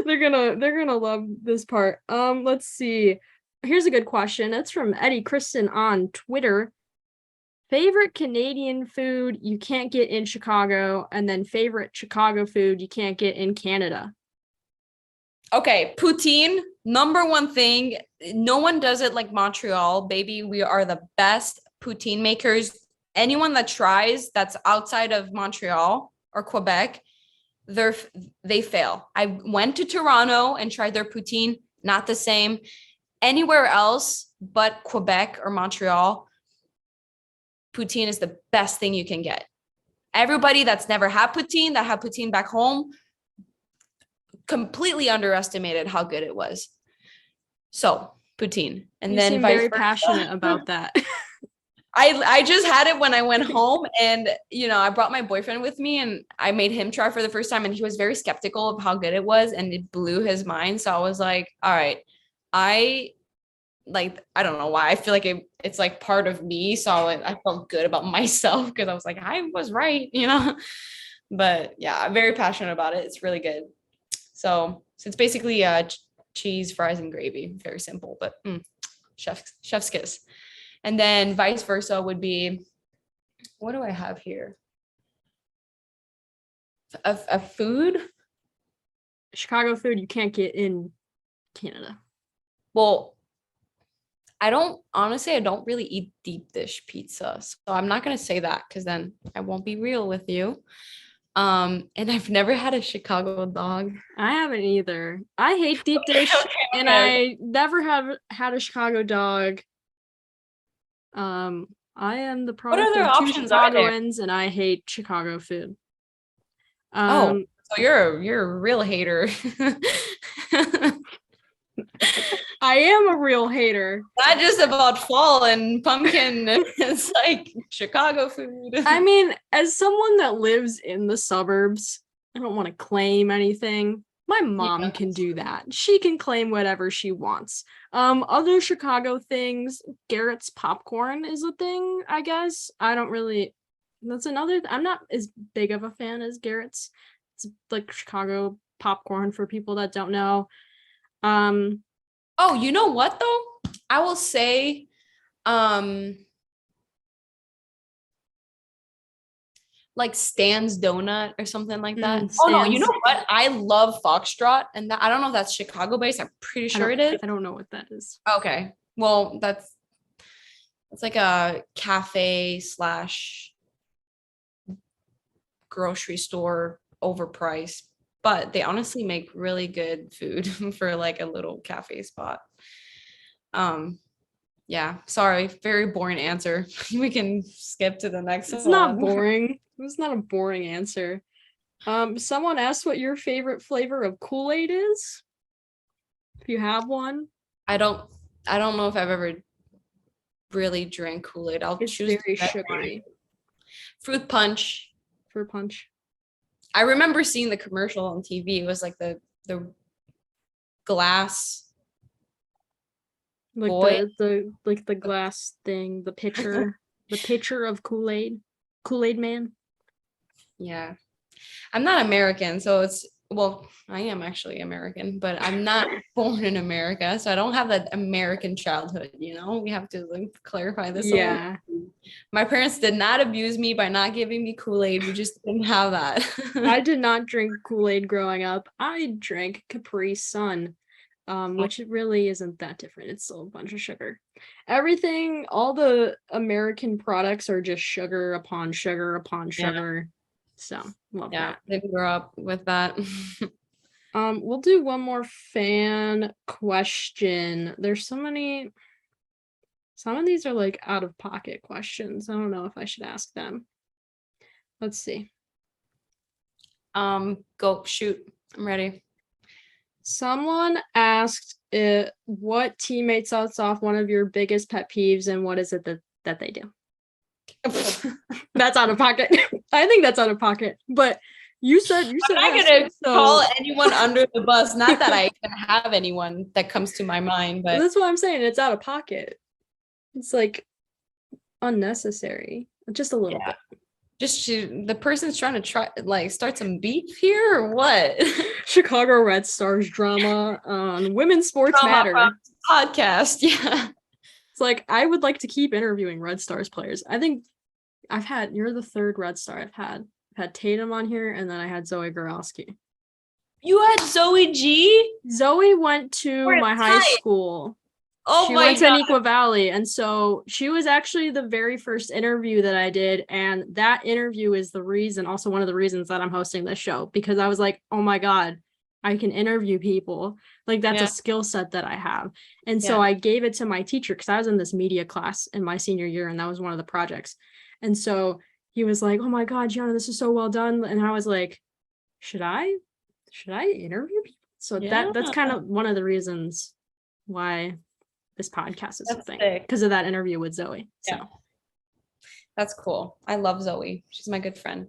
Speaker 7: They're gonna love this part. Let's see. Here's a good question. It's from Eddie Kristen on Twitter. Favorite Canadian food you can't get in Chicago, and then favorite Chicago food you can't get in Canada.
Speaker 8: Okay, poutine, number one thing. No one does it like Montreal, baby. We are the best poutine makers. Anyone that tries that's outside of Montreal or Quebec, they fail. I went to Toronto and tried their poutine, not the same. Anywhere else but Quebec or Montreal, poutine is the best thing you can get. Everybody that's never had poutine, that had poutine back home, completely underestimated how good it was. So poutine, and
Speaker 7: You
Speaker 8: then
Speaker 7: seem very passionate about that.
Speaker 8: I just had it when I went home, and I brought my boyfriend with me, and I made him try for the first time, and he was very skeptical of how good it was, and it blew his mind. So I was like, all right, I don't know why. I feel like it's like part of me. So I felt good about myself because I was like, I was right, But yeah, I'm very passionate about it. It's really good. So it's basically cheese, fries, and gravy. Very simple, but chef's kiss. And then vice versa would be, what do I have here? A food?
Speaker 7: Chicago food you can't get in Canada.
Speaker 8: Well, I don't really eat deep dish pizza. So I'm not going to say that because then I won't be real with you. And I've never had a Chicago dog.
Speaker 7: I haven't either. I hate deep dish, and I never have had a Chicago dog. I am the product of two Chicagoans, and I hate Chicago food.
Speaker 8: So you're a real hater.
Speaker 7: I am a real hater.
Speaker 8: Not just about fall and pumpkin. It's like Chicago food.
Speaker 7: I mean, as someone that lives in the suburbs, I don't want to claim anything. My mom can do that. She can claim whatever she wants. Other Chicago things, Garrett's popcorn is a thing, I guess. That's another, I'm not as big of a fan as Garrett's. It's like Chicago popcorn for people that don't know.
Speaker 8: Oh, you know what though? I will say, like Stan's Donut or something like that. Oh no, you know what? I love Foxtrot, and I don't know if that's Chicago based. I'm pretty sure it is.
Speaker 7: I don't know what that is.
Speaker 8: Okay, well that's like a cafe / grocery store, overpriced, but they honestly make really good food for like a little cafe spot. Yeah, sorry, very boring answer. We can skip to the next one.
Speaker 7: It's not boring. It's not a boring answer. Someone asked what your favorite flavor of Kool-Aid is. If you have one.
Speaker 8: I don't know if I've ever really drank Kool-Aid.
Speaker 7: It's
Speaker 8: choose
Speaker 7: very sugary.
Speaker 8: Fruit punch.
Speaker 7: Fruit punch.
Speaker 8: I remember seeing the commercial on TV. It was like the glass,
Speaker 7: like the glass thing, the pitcher, the pitcher of Kool-Aid Man.
Speaker 8: Yeah, I'm not American, so I am actually American, but I'm not born in America, so I don't have that American childhood. We have to clarify this.
Speaker 7: Yeah,
Speaker 8: my parents did not abuse me by not giving me Kool-Aid. We just didn't have that.
Speaker 7: I did not drink Kool-Aid growing up. I drank Capri Sun, which really isn't that different. It's still a bunch of sugar. Everything, all the American products are just sugar upon sugar upon sugar. So love that.
Speaker 8: Didn't grow up with that.
Speaker 7: We'll do one more fan question. There's so many. Some of these are like out of pocket questions. I don't know if I should ask them. Let's see.
Speaker 8: Go shoot. I'm ready.
Speaker 7: Someone asked what teammate sets off one of your biggest pet peeves, and what is it that they do. That's out of pocket. I think that's out of pocket. But you said
Speaker 8: I'm not gonna call anyone under the bus. Not that I even have anyone that comes to my mind, but
Speaker 7: that's what I'm saying. It's out of pocket. It's like unnecessary, just a little bit.
Speaker 8: Just the person's trying to start some beef here or what?
Speaker 7: Chicago Red Stars drama on Women's Sports Matter
Speaker 8: podcast. Yeah,
Speaker 7: it's like I would like to keep interviewing Red Stars players. I think you're the third Red Star I've had Tatum on here, and then I had Zoe Gorowski.
Speaker 8: You had Zoe G?
Speaker 7: Zoe went to my high school.
Speaker 8: Oh
Speaker 7: she
Speaker 8: my
Speaker 7: went
Speaker 8: God.
Speaker 7: to Neuqua Valley, and so she was actually the very first interview that I did, and that interview is also one of the reasons that I'm hosting this show, because I was like, oh my God, I can interview people. Like, that's a skill set that I have. And so I gave it to my teacher, because I was in this media class in my senior year, and that was one of the projects. And so he was like, oh my God, Gianna, this is so well done. And I was like, should I interview people? So that's kind of one of the reasons why this podcast is a thing, because of that interview with Zoe. So
Speaker 8: that's cool. I love Zoe. She's my good friend.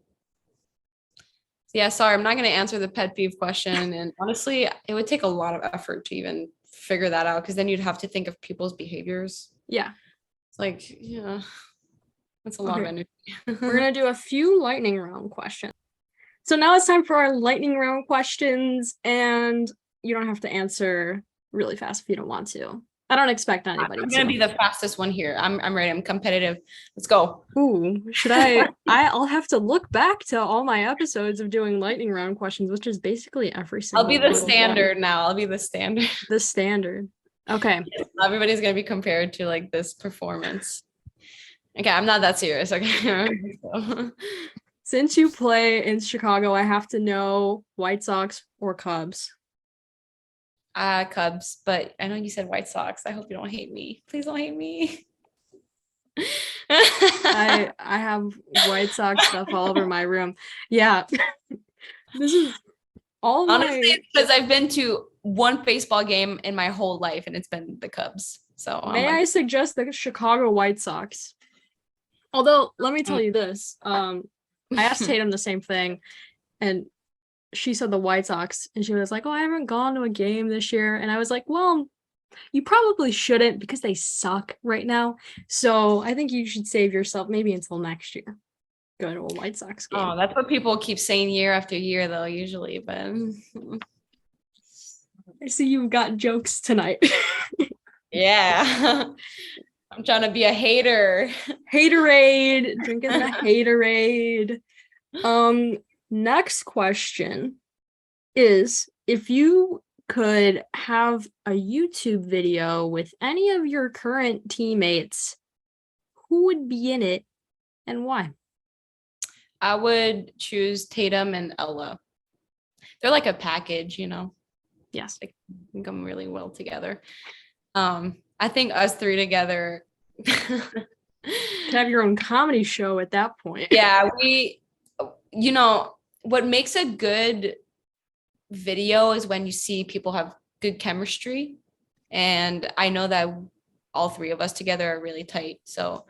Speaker 8: Yeah, sorry, I'm not going to answer the pet peeve question. And honestly, it would take a lot of effort to even figure that out, because then you'd have to think of people's behaviors.
Speaker 7: Yeah.
Speaker 8: It's like, that's a lot of energy.
Speaker 7: We're going to do a few lightning round questions. So now it's time for our lightning round questions, and you don't have to answer really fast if you don't want to. I don't expect anybody to.
Speaker 8: I'm going to be the fastest one here. I'm ready. I'm competitive. Let's go.
Speaker 7: Ooh, should I'll have to look back to all my episodes of doing lightning round questions, which is basically every single.
Speaker 8: I'll be the standard now. I'll be the standard.
Speaker 7: The standard. Okay.
Speaker 8: Yes, everybody's going to be compared to like this performance. Okay, I'm not that serious. Okay.
Speaker 7: Since you play in Chicago, I have to know White Sox or Cubs.
Speaker 8: Cubs, but I know you said White Sox. I hope you don't hate me. Please don't hate me.
Speaker 7: I have White Sox stuff all over my room. Yeah. This is all
Speaker 8: honestly, because I've been to one baseball game in my whole life, and it's been the Cubs. So
Speaker 7: may I suggest the Chicago White Sox? Although, let me tell you this. I asked Tatum the same thing, and she said the White Sox, and she was like, oh, I haven't gone to a game this year. And I was like, well, you probably shouldn't, because they suck right now. So I think you should save yourself maybe until next year. Go to a White Sox game.
Speaker 8: Oh, that's what people keep saying year after year, though, usually. But
Speaker 7: I see you've got jokes tonight.
Speaker 8: Yeah. I'm trying to be a hater.
Speaker 7: Haterade. Drinking the haterade. Next question is, if you could have a YouTube video with any of your current teammates, who would be in it and why?
Speaker 8: I would choose Tatum and Ella. They're like a package,
Speaker 7: Yes.
Speaker 8: They come really well together. I think us three together
Speaker 7: could have your own comedy show at that point.
Speaker 8: Yeah, what makes a good video is when you see people have good chemistry. And I know that all three of us together are really tight. So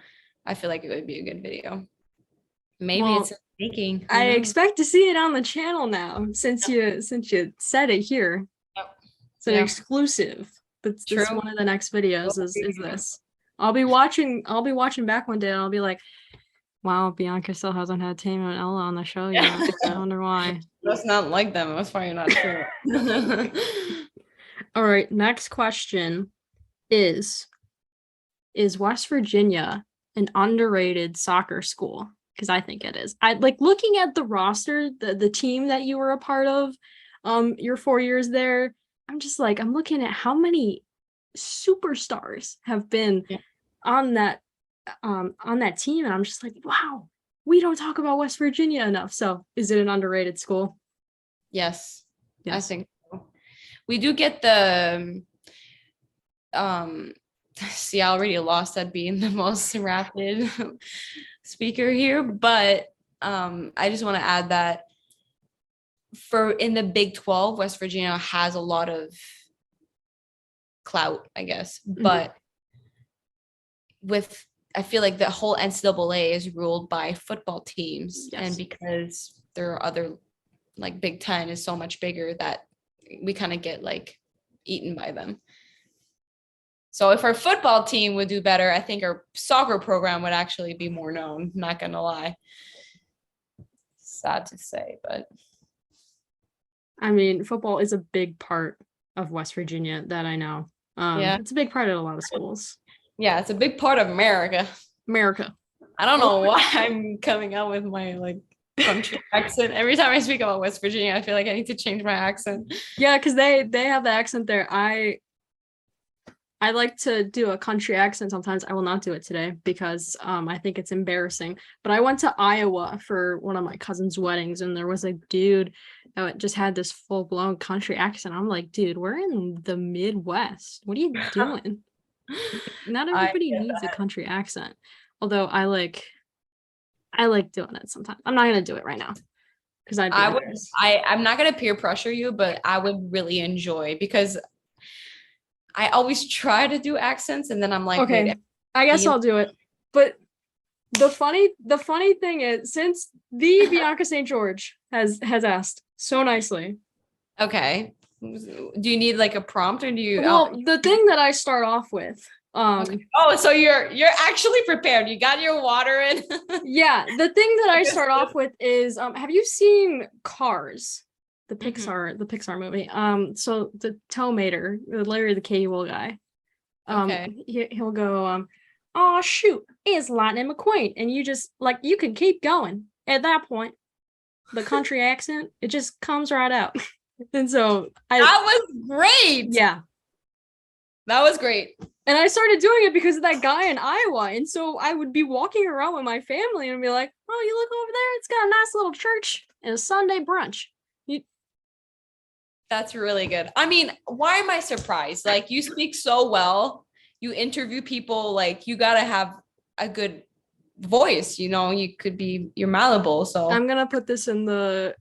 Speaker 8: I feel like it would be a good video. Maybe it's in the making.
Speaker 7: I expect to see it on the channel now, since you said it here.
Speaker 8: Yep.
Speaker 7: It's an exclusive. But this one of the next videos is this. I'll be watching back one day, and I'll be like, wow, Bianca still hasn't had Tatum and Ella on the show yet. I wonder why.
Speaker 8: That's not like them. That's probably not true.
Speaker 7: All right, next question is West Virginia an underrated soccer school? Because I think it is. I like looking at the roster, the team that you were a part of, your 4 years there. I'm just like, I'm looking at how many superstars have been on that team, and I'm just like, wow, we don't talk about West Virginia enough. So is it an underrated school?
Speaker 8: Yes. I think so. We do get the see, I already lost at being the most rapid speaker here, but I just want to add that in the Big 12, West Virginia has a lot of clout, I guess, but with I feel like the whole NCAA is ruled by football teams.
Speaker 7: Yes.
Speaker 8: And because there are other, like Big Ten is so much bigger that we kind of get like eaten by them. So if our football team would do better, I think our soccer program would actually be more known, not gonna lie. Sad to say, but
Speaker 7: I mean, football is a big part of West Virginia that I know.
Speaker 8: Yeah.
Speaker 7: It's a big part of a lot of schools.
Speaker 8: yeah, it's a big part of America.
Speaker 7: America.
Speaker 8: I don't know why I'm coming out with my like country accent. Every time I speak about West Virginia, I feel like I need to change my accent.
Speaker 7: Yeah, because they have the accent there. I like to do a country accent sometimes. I will not do it today because I think it's embarrassing. But I went to Iowa for one of my cousin's weddings, and there was a dude that just had this full-blown country accent. I'm like, dude, we're in the Midwest. What are you doing? Not everybody needs a country accent. Although I like doing it sometimes. I'm not gonna do it right now because
Speaker 8: I'm not gonna peer pressure you, but I would really enjoy, because I always try to do accents and then I'm like,
Speaker 7: okay,
Speaker 8: wait,
Speaker 7: I guess I'll do it. But the funny thing is, since the Bianca St. George has asked so nicely.
Speaker 8: Okay. Do you need like a prompt, or do you?
Speaker 7: Well, the thing that I start off with.
Speaker 8: Okay. Oh, so you're actually prepared. You got your water in.
Speaker 7: Yeah, the thing that I start off with is, have you seen Cars? The Pixar movie. So the tow mater, Larry the Cable Guy.
Speaker 8: Okay.
Speaker 7: He'll go, oh shoot, it's Lightning McQueen, and you just like you can keep going. At that point, the country accent, it just comes right out. And so
Speaker 8: that was great.
Speaker 7: Yeah,
Speaker 8: that was great.
Speaker 7: And I started doing it because of that guy in Iowa. And so I would be walking around with my family and be like, oh, you look over there, it's got a nice little church and a Sunday brunch.
Speaker 8: That's really good. I mean, why am I surprised? Like, you speak so well. You interview people, like you gotta have a good voice, you know, you're malleable. So
Speaker 7: I'm gonna put this in the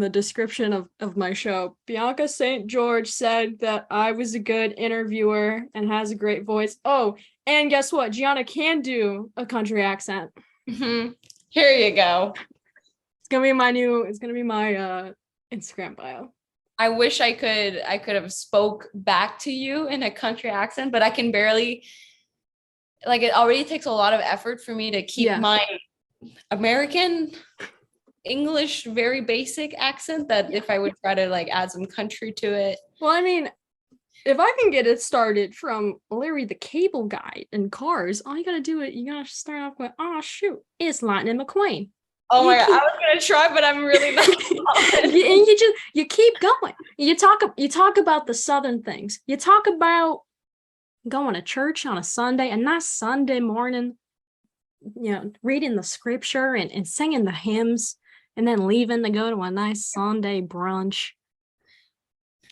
Speaker 7: description of my show. Bianca St. George said that I was a good interviewer and has a great voice. Oh, and guess what? Gianna can do a country accent.
Speaker 8: Mm-hmm. Here you go.
Speaker 7: It's gonna be my Instagram bio.
Speaker 8: I wish I could have spoke back to you in a country accent, but I can barely, like, it already takes a lot of effort for me to keep my American English very basic accent, that if I would try to like add some country to it.
Speaker 7: Well, I mean, if I can get it started from Larry the Cable Guy and Cars, all you gotta do it, you gotta start off with, oh shoot, it's Lightning McQueen.
Speaker 8: Oh my God, I was gonna try, but I'm really not.
Speaker 7: And you keep going. You talk about the Southern things. You talk about going to church on a Sunday, a nice Sunday morning, you know, reading the scripture and singing the hymns, and then leaving to go to a nice Sunday brunch.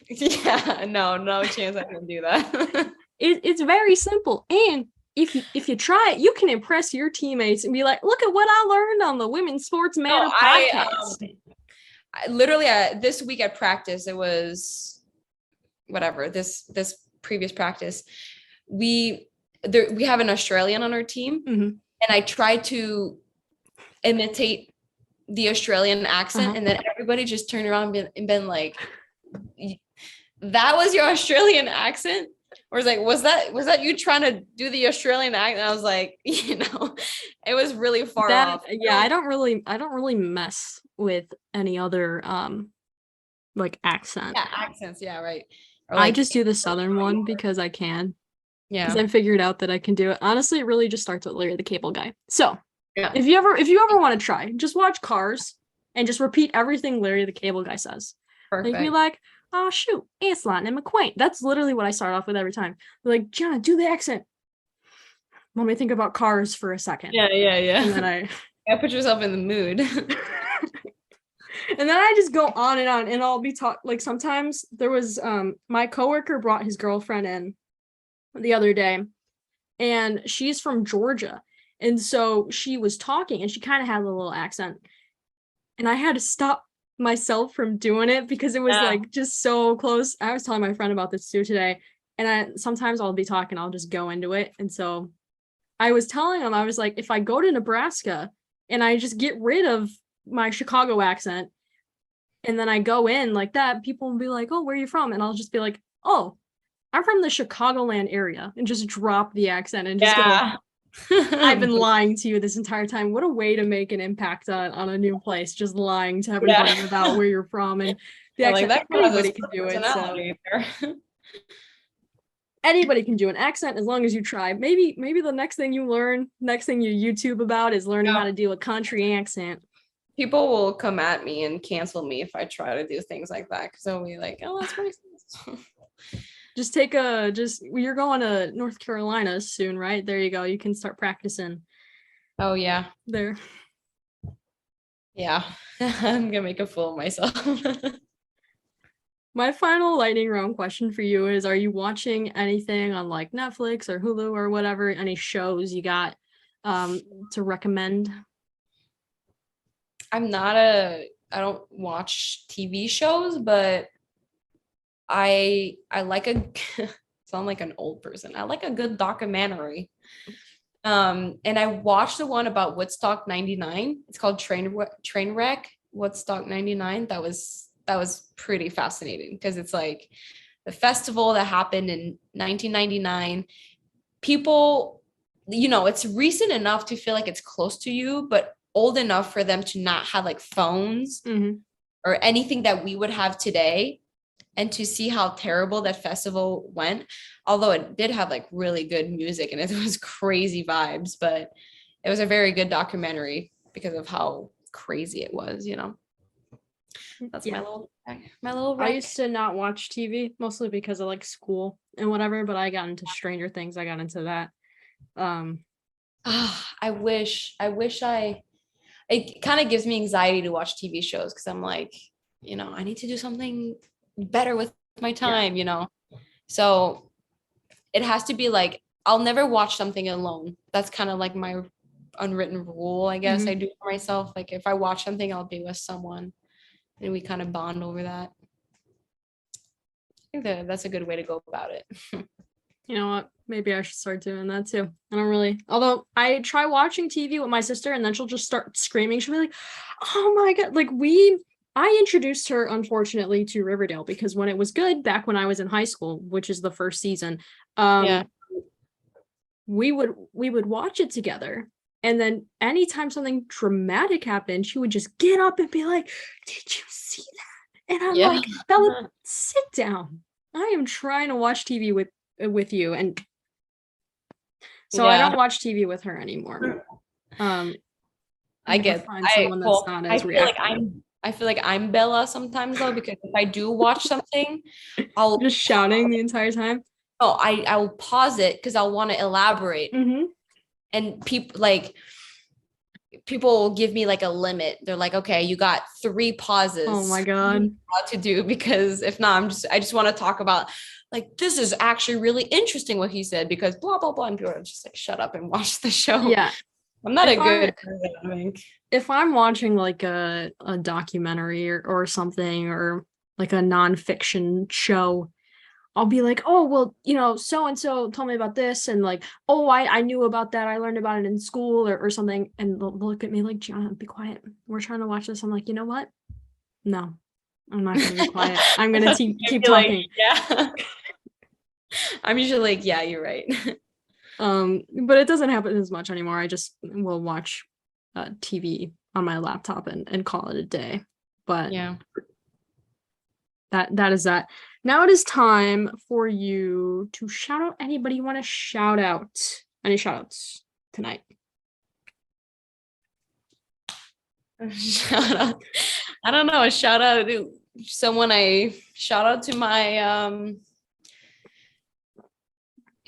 Speaker 8: Yeah, no chance I can do that.
Speaker 7: It's very simple. And if you try it, you can impress your teammates and be like, look at what I learned on the Women's Sports Matter podcast.
Speaker 8: I literally this week at practice, it was whatever, this previous practice, we have an Australian on our team, and I tried to imitate the Australian accent, and then everybody just turned around and been like, that was your Australian accent? Or was that you trying to do the Australian accent? And I was like, you know, it was really far off.
Speaker 7: Yeah, I don't really mess with any other like accent.
Speaker 8: Yeah, accents, yeah, right. Or
Speaker 7: I just do the Southern one because I can.
Speaker 8: Yeah.
Speaker 7: Because I figured out that I can do it. Honestly, it really just starts with Larry the Cable Guy. So if you ever want to try, just watch Cars and just repeat everything Larry the Cable Guy says.
Speaker 8: Perfect.
Speaker 7: Like, be like, oh shoot, it's Lightning McQueen. That's literally what I start off with every time. They're like, Gianna, do the accent. Let me think about Cars for a second.
Speaker 8: Yeah.
Speaker 7: And then
Speaker 8: I put yourself in the mood.
Speaker 7: And then I just go on, and I'll be like, sometimes there was my coworker brought his girlfriend in the other day, and she's from Georgia. And so she was talking and she kind of had a little accent, and I had to stop myself from doing it because it was like just so close. I was telling my friend about this too today, and sometimes I'll be talking, I'll just go into it, and so I was telling him, I was like, if I go to Nebraska and I just get rid of my Chicago accent and then I go in like that, people will be like, oh, where are you from? And I'll just be like, oh, I'm from the Chicagoland area, and just drop the accent and just go, I've been lying to you this entire time. What a way to make an impact on a new place, just lying to everybody about where you're from. And the accent,
Speaker 8: like that
Speaker 7: anybody can do it. So. Anybody can do an accent as long as you try. Maybe the next thing you learn, next thing you YouTube about is learning how to do a country accent.
Speaker 8: People will come at me and cancel me if I try to do things like that, because they'll be like, oh, that's racist.
Speaker 7: You're going to North Carolina soon, right? There you go. You can start practicing.
Speaker 8: Oh yeah.
Speaker 7: There.
Speaker 8: Yeah. I'm gonna make a fool of myself.
Speaker 7: My final lightning round question for you is, are you watching anything on like Netflix or Hulu or whatever? Any shows you got to recommend?
Speaker 8: I don't watch TV shows, but I like sound like an old person. I like a good documentary. And I watched the one about Woodstock 99. It's called Trainwreck Woodstock 99. That was pretty fascinating, because it's like the festival that happened in 1999. People, it's recent enough to feel like it's close to you, but old enough for them to not have like phones or anything that we would have today. And to see how terrible that festival went, although it did have like really good music and it was crazy vibes, but it was a very good documentary because of how crazy it was, That's my little
Speaker 7: I used to not watch TV, mostly because of like school and whatever, but I got into Stranger Things. I got into that.
Speaker 8: I wish it kind of gives me anxiety to watch TV shows, because I'm like, I need to do something better with my time, So it has to be like, I'll never watch something alone. That's kind of like my unwritten rule, I guess. I do for myself. Like if I watch something, I'll be with someone and we kind of bond over that. I think that's a good way to go about it.
Speaker 7: You know what? Maybe I should start doing that too. Although I try watching TV with my sister and then she'll just start screaming. She'll be like, oh my God. Like I introduced her, unfortunately, to Riverdale because when it was good back when I was in high school, which is the first season, we would watch it together. And then anytime something dramatic happened, she would just get up and be like, did you see that? And I'm like, Bella, sit down. I am trying to watch TV with you. And so I don't watch TV with her anymore.
Speaker 8: I get
Speaker 7: someone that's not as reactive.
Speaker 8: I feel like I'm Bella sometimes though, because if I do watch something, I'll
Speaker 7: just shouting the entire time.
Speaker 8: Oh, I will pause it because I'll want to elaborate. And people will give me like a limit. They're like, okay, you got 3 pauses.
Speaker 7: Oh my God.
Speaker 8: What to do, because if not, I just want to talk about like, this is actually really interesting what he said because blah, blah, blah. And people are just like, shut up and watch the show.
Speaker 7: Yeah.
Speaker 8: I'm not a good person, I think. If
Speaker 7: I'm watching like a documentary or something, or like a nonfiction show, I'll be like, oh, well, so-and-so told me about this. And like, oh, I knew about that. I learned about it in school or something. And they'll look at me like, Gianna, be quiet. We're trying to watch this. I'm like, you know what? No, I'm not going to be quiet. I'm going to keep talking.
Speaker 8: Like, yeah. I'm usually like, yeah, you're right.
Speaker 7: But it doesn't happen as much anymore. I just will watch TV on my laptop and call it a day. But
Speaker 8: yeah,
Speaker 7: that is that. Now it is time for you to shout out anybody you want to shout out. Any shout outs tonight?
Speaker 8: Shout out. I don't know. A shout out to someone. Shout out to my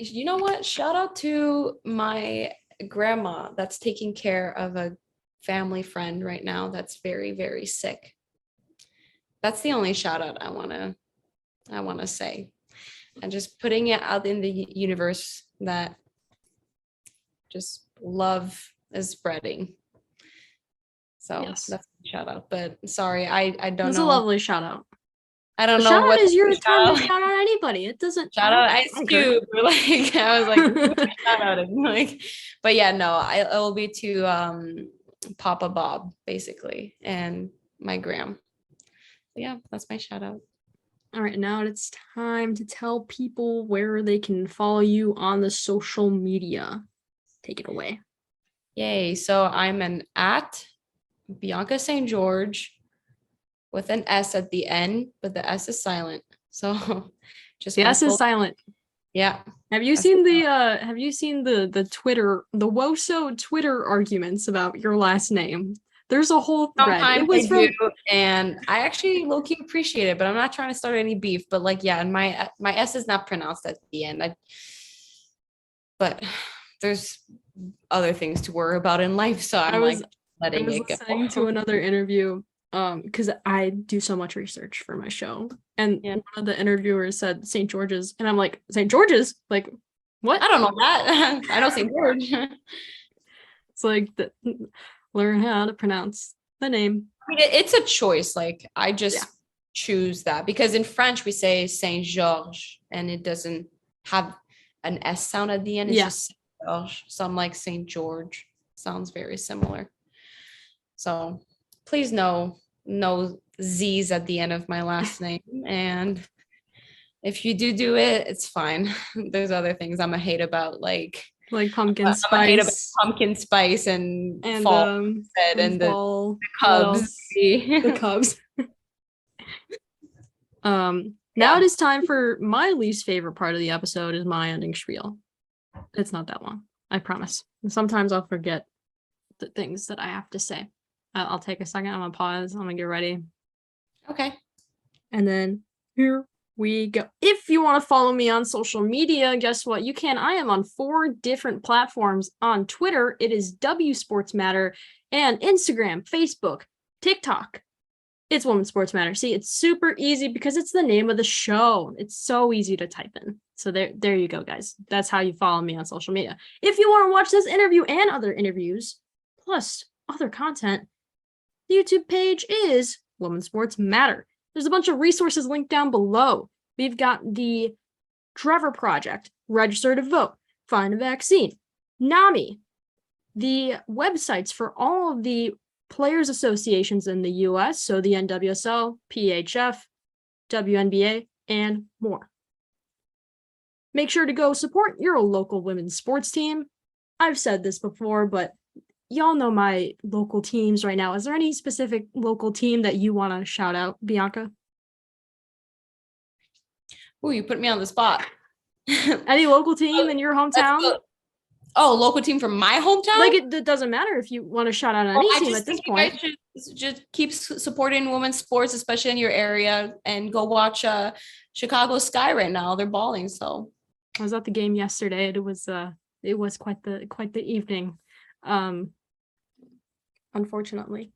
Speaker 8: you know what? Shout out to my grandma that's taking care of a family friend right now that's very, very sick. That's the only shout out I want to say. And just putting it out in the universe that just love is spreading. So yes. That's a shout out. But sorry, I don't know.
Speaker 7: It's a lovely shout out.
Speaker 8: I don't
Speaker 7: The
Speaker 8: know
Speaker 7: shout out
Speaker 8: what
Speaker 7: is your
Speaker 8: shout
Speaker 7: time to
Speaker 8: out.
Speaker 7: shout out anybody. It doesn't
Speaker 8: Shout out Ice
Speaker 7: I don't care.
Speaker 8: Cube. Or like I was like, who shout out him? Like, but yeah, no, it will be to Papa Bob basically and my gram. Yeah, that's my shout out.
Speaker 7: All right, now it's time to tell people where they can follow you on the social media. Take it away.
Speaker 8: Yay! So I'm an at Bianca St. George with an S at the end, but the S is silent. So just
Speaker 7: The
Speaker 8: my
Speaker 7: S is
Speaker 8: full-
Speaker 7: silent.
Speaker 8: Yeah.
Speaker 7: Have you
Speaker 8: S
Speaker 7: seen
Speaker 8: is
Speaker 7: the Twitter, the Woso Twitter arguments about your last name? There's a whole thread.
Speaker 8: Sometimes
Speaker 7: It was
Speaker 8: I
Speaker 7: from
Speaker 8: do, and I actually low key appreciate it, but I'm not trying to start any beef. But like, yeah, and my S is not pronounced at the end. But there's other things to worry about in life, so I'm like
Speaker 7: I
Speaker 8: letting
Speaker 7: was
Speaker 8: it
Speaker 7: listening
Speaker 8: go.
Speaker 7: to another interview because I do so much research for my show, and
Speaker 8: Yeah.
Speaker 7: one of the interviewers said St. George's, and I'm like, St. George's, like what?
Speaker 8: I don't know that. I know St. George.
Speaker 7: It's like learn how to pronounce the name.
Speaker 8: I mean, it's a choice. Like I just choose that because in French we say Saint Georges and it doesn't have an S sound at the end. It's just Saint Georges. So I'm like Saint George. Sounds very similar. So please no Z's at the end of my last name. And if you do it, it's fine. There's other things I'm a hate about, like
Speaker 7: pumpkin spice.
Speaker 8: I'm a hate about pumpkin spice and fall and
Speaker 7: fall,
Speaker 8: the Cubs.
Speaker 7: the Cubs. Now it is time for my least favorite part of the episode is my ending spiel. It's not that long, I promise. Sometimes I'll forget the things that I have to say. I'll take a second. I'm gonna pause. I'm gonna get ready.
Speaker 8: Okay.
Speaker 7: And then here we go. If you want to follow me on social media, guess what? You can. I am on 4 different platforms. On Twitter, it is W Sports Matter, and Instagram, Facebook, TikTok. It's Women's Sports Matter. See, it's super easy because it's the name of the show. It's so easy to type in. So there you go, guys. That's how you follow me on social media. If you want to watch this interview and other interviews, plus other content, the YouTube page is Women's Sports Matter. There's a bunch of resources linked down below. We've got the Trevor Project, Register to Vote, Find a Vaccine, NAMI, the websites for all of the players associations in the US, so the NWSL, PHF, WNBA, and more. Make sure to go support your local women's sports team. I've said this before, but y'all know my local teams right now. Is there any specific local team that you want to shout out, Bianca?
Speaker 8: Oh, you put me on the spot.
Speaker 7: Any local team in your hometown?
Speaker 8: Oh, local team from my hometown?
Speaker 7: Like it doesn't matter if you want to shout out any team at this point.
Speaker 8: You guys should just keep supporting women's sports, especially in your area, and go watch Chicago Sky right now. They're balling. So
Speaker 7: I was at the game yesterday. It was quite the evening. Unfortunately.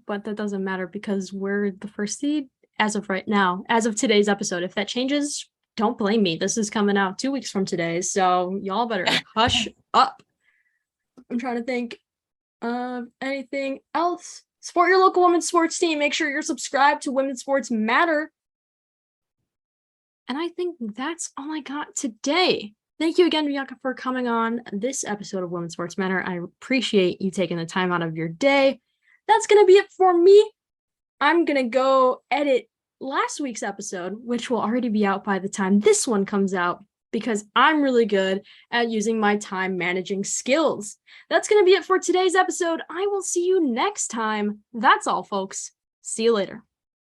Speaker 7: But that doesn't matter because we're the first seed as of right now, as of today's episode. If that changes, don't blame me. This is coming out 2 weeks from today, so y'all better hush up. I'm trying to think of anything else. Support your local women's sports team. Make sure you're subscribed to Women's Sports Matter. And I think that's all I got today. Thank you again, Bianca, for coming on this episode of Women's Sports Matter. I appreciate you taking the time out of your day. That's going to be it for me. I'm going to go edit last week's episode, which will already be out by the time this one comes out, because I'm really good at using my time managing skills. That's going to be it for today's episode. I will see you next time. That's all, folks. See you later.